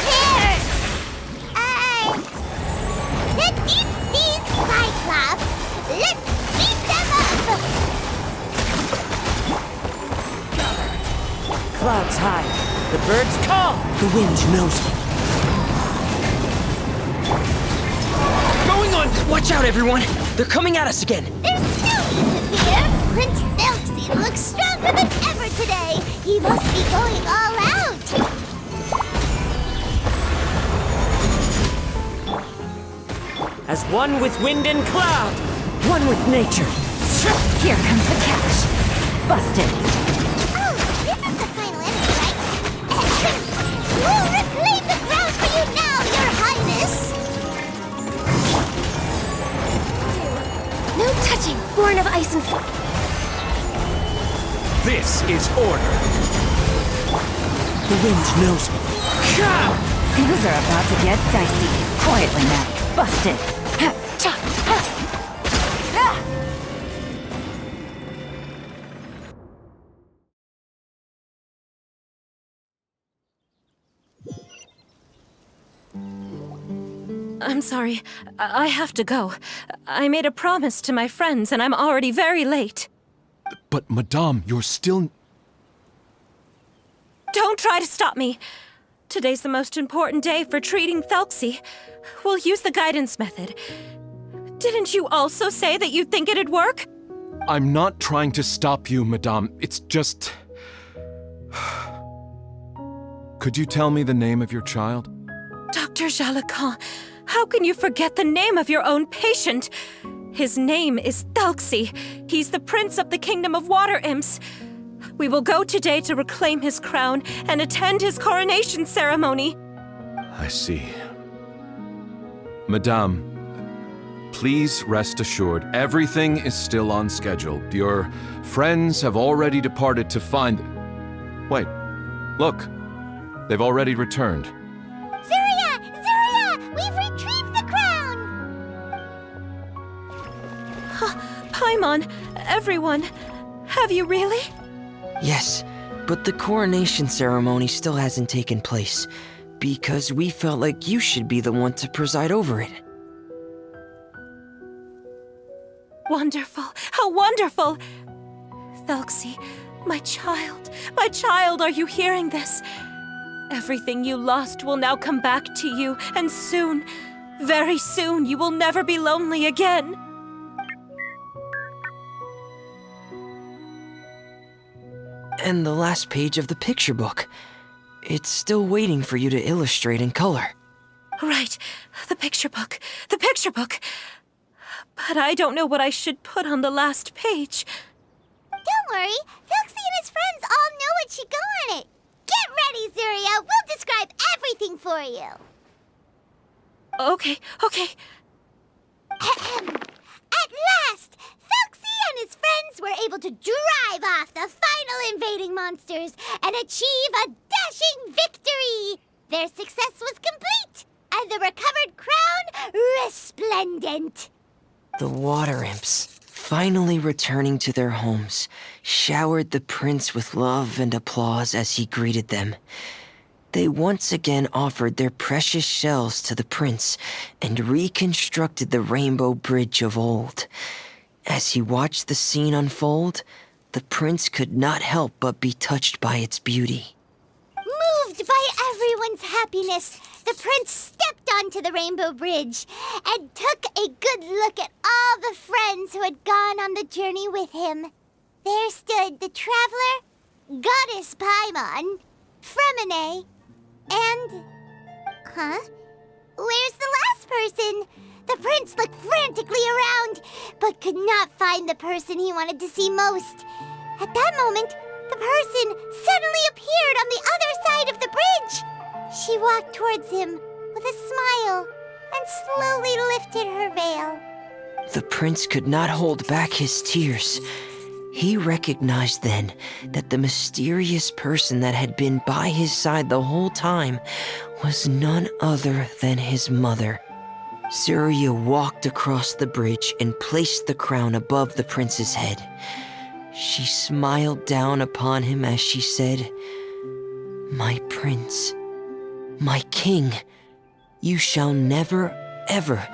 They're... the deep sea Cyclops! Let's beat them up! Clouds high. The birds call. The wind knows me. Going on! Watch out, everyone! They're coming at us again! There's no need to fear! Prince Thelxie looks stronger than ever today! He must be going all out! As one with wind and cloud. One with nature. Here comes the catch. Busted. Oh, this is the final enemy, right? We'll reclaim the crown for you now, Your Highness! No touching, born of ice and fire. This is order. The wind knows me. Things are about to get dicey. Quietly now. Busted. Ha, cha, ha. Ah! I'm sorry. I have to go. I made a promise to my friends, and I'm already very late. But, Madame, you're still... Don't try to stop me. Today's the most important day for treating Thelxie. We'll use the guidance method. Didn't you also say that you think it'd work? I'm not trying to stop you, Madame. It's just... Could you tell me the name of your child? Dr. Jalacan, how can you forget the name of your own patient? His name is Thelxie. He's the prince of the kingdom of water imps. We will go today to reclaim his crown and attend his coronation ceremony. I see. Madame, please rest assured, everything is still on schedule. Your friends have already departed to find... Wait, look. They've already returned. Zuria! Zuria! We've retrieved the crown! Paimon, everyone, have you really? Yes, but the coronation ceremony still hasn't taken place, because we felt like you should be the one to preside over it. Wonderful, how wonderful! Thelxie, my child, are you hearing this? Everything you lost will now come back to you, and soon, very soon, you will never be lonely again. And the last page of the picture book. It's still waiting for you to illustrate in color. Right, the picture book. But I don't know what I should put on the last page. Don't worry, Thelxie and his friends all know what should go on it. Get ready, Zuria. We'll describe everything for you. Okay. At last, Thelxie and his friends were able to drive off the final invading monsters and achieve a dashing victory. Their success was complete, and the recovered crown resplendent. The water imps, finally returning to their homes, showered the prince with love and applause as he greeted them. They once again offered their precious shells to the prince and reconstructed the rainbow bridge of old. As he watched the scene unfold, the prince could not help but be touched by its beauty. Moved by everyone's happiness, the prince stepped onto the rainbow bridge and took a good look at all the friends who had gone on the journey with him. there stood the traveler, Goddess Paimon, Fremine, and... Huh? Where's the last person? The prince looked frantically around, but could not find the person he wanted to see most. At that moment, the person suddenly appeared on the other side of the bridge. She walked towards him with a smile and slowly lifted her veil. The prince could not hold back his tears. He recognized then that the mysterious person that had been by his side the whole time was none other than his mother. Zuria walked across the bridge and placed the crown above the prince's head. She smiled down upon him as she said, "My prince, my king, you shall never, ever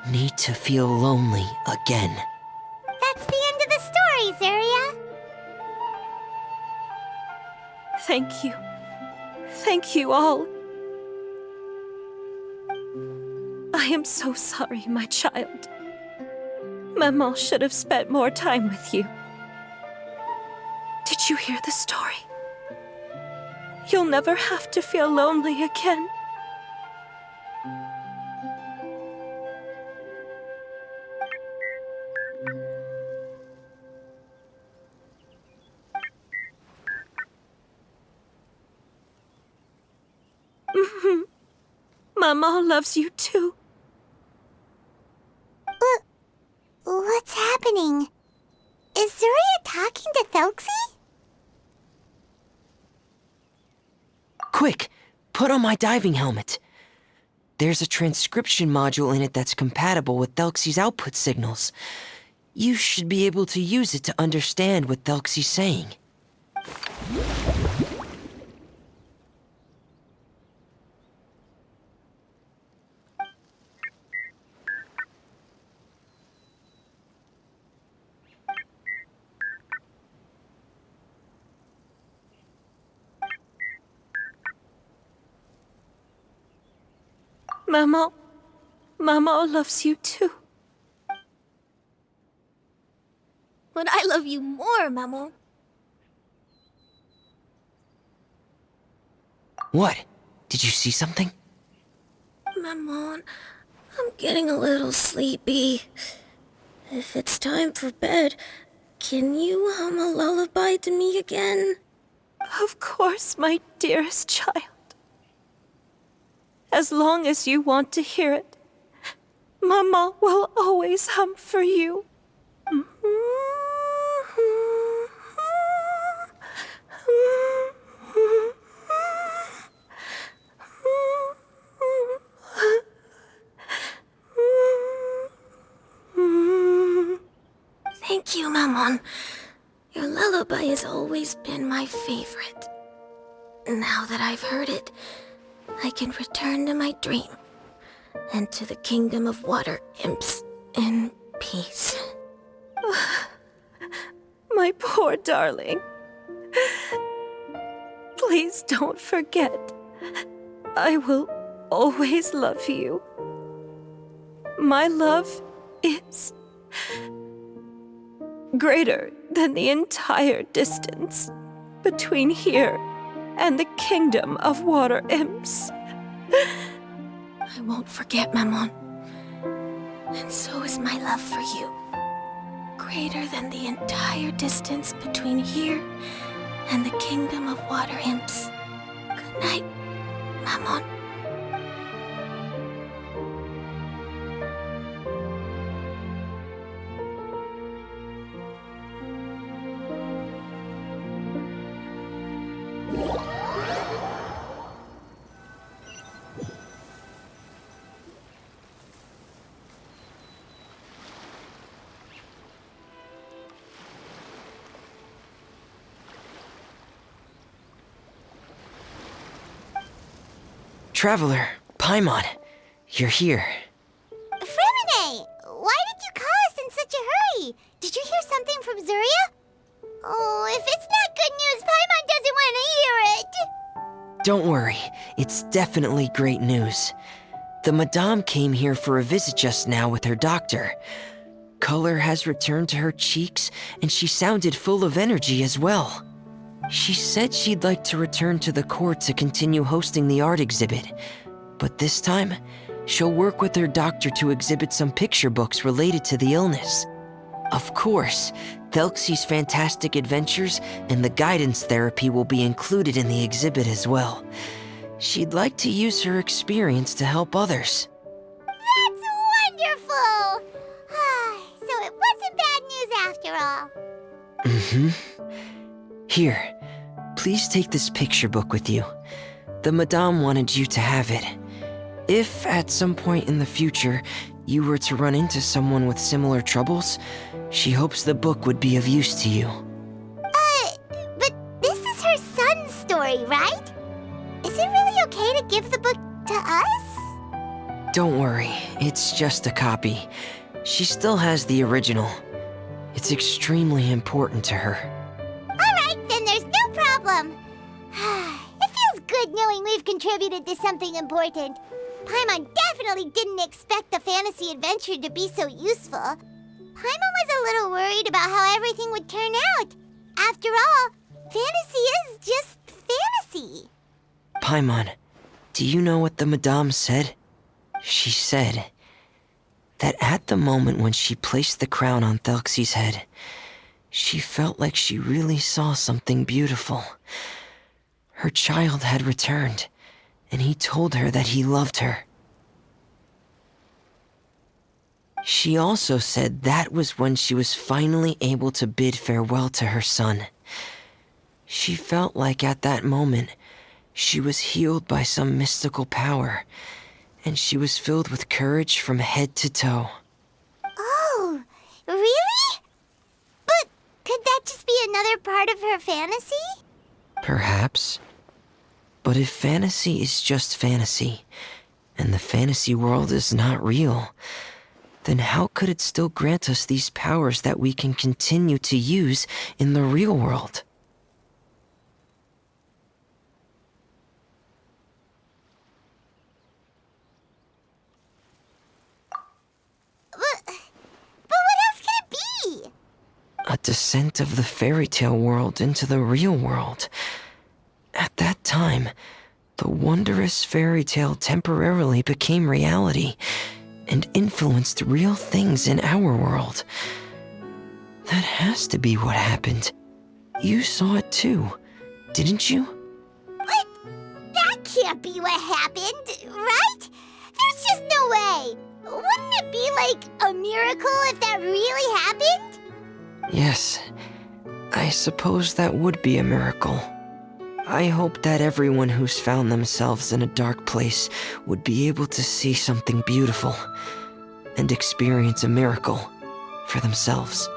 need to feel lonely again." That's the end of the story, Zuria. Thank you. Thank you all. I am so sorry, my child. Maman should have spent more time with you. Did you hear the story? You'll never have to feel lonely again. Maman loves you too. What's happening? Is Zuria talking to Thelxie? Quick, put on my diving helmet. There's a transcription module in it that's compatible with Thelxie's output signals. You should be able to use it to understand what Thelxie's saying. Maman loves you too. But I love you more, Maman. What? Did you see something? Maman, I'm getting a little sleepy. If it's time for bed, can you hum a lullaby to me again? Of course, my dearest child. As long as you want to hear it, Mama will always hum for you. Thank you, Maman. Your lullaby has always been my favorite. Now that I've heard it, I can return to my dream and to the kingdom of water imps in peace. My poor darling. Please don't forget. I will always love you. My love is greater than the entire distance between here and the kingdom of water imps. I won't forget, Maman. And so is my love for you. Greater than the entire distance between here and the kingdom of water imps. Good night, Maman. Traveler, Paimon, you're here. Fremine! Why did you call us in such a hurry? Did you hear something from Zuria? Oh, if it's not good news, Paimon doesn't want to hear it! Don't worry, it's definitely great news. The Madame came here for a visit just now with her doctor. color has returned to her cheeks, and she sounded full of energy as well. She said she'd like to return to the court to continue hosting the art exhibit, but this time, she'll work with her doctor to exhibit some picture books related to the illness. Of course, Thelxie's fantastic adventures and the guidance therapy will be included in the exhibit as well. She'd like to use her experience to help others. That's wonderful! So it wasn't bad news after all. Here, please take this picture book with you. The Madame wanted you to have it. If at some point in the future you were to run into someone with similar troubles, she hopes the book would be of use to you. But this is her son's story, right? Is it really okay to give the book to us? Don't worry, it's just a copy. She still has the original. It's extremely important to her. Alright, then there's no problem. It feels good knowing we've contributed to something important. Paimon definitely didn't expect the fantasy adventure to be so useful. Paimon was a little worried about how everything would turn out. After all, fantasy is just fantasy. Paimon, do you know what the Madame said? She said that at the moment when she placed the crown on Thelxie's head, she felt like she really saw something beautiful. Her child had returned, and he told her that he loved her. She also said that was when she was finally able to bid farewell to her son. She felt like at that moment, she was healed by some mystical power, and she was filled with courage from head to toe. Oh, really? But could that just be another part of her fantasy? Perhaps. But if fantasy is just fantasy, and the fantasy world is not real, then how could it still grant us these powers that we can continue to use in the real world? But what else could it be? A descent of the fairy tale world into the real world. At that time, the wondrous fairy tale temporarily became reality and influenced real things in our world. That has to be what happened. You saw it too, didn't you? But that can't be what happened, right? There's just no way. Wouldn't it be like a miracle if that really happened? Yes, I suppose that would be a miracle. I hope that everyone who's found themselves in a dark place would be able to see something beautiful and experience a miracle for themselves.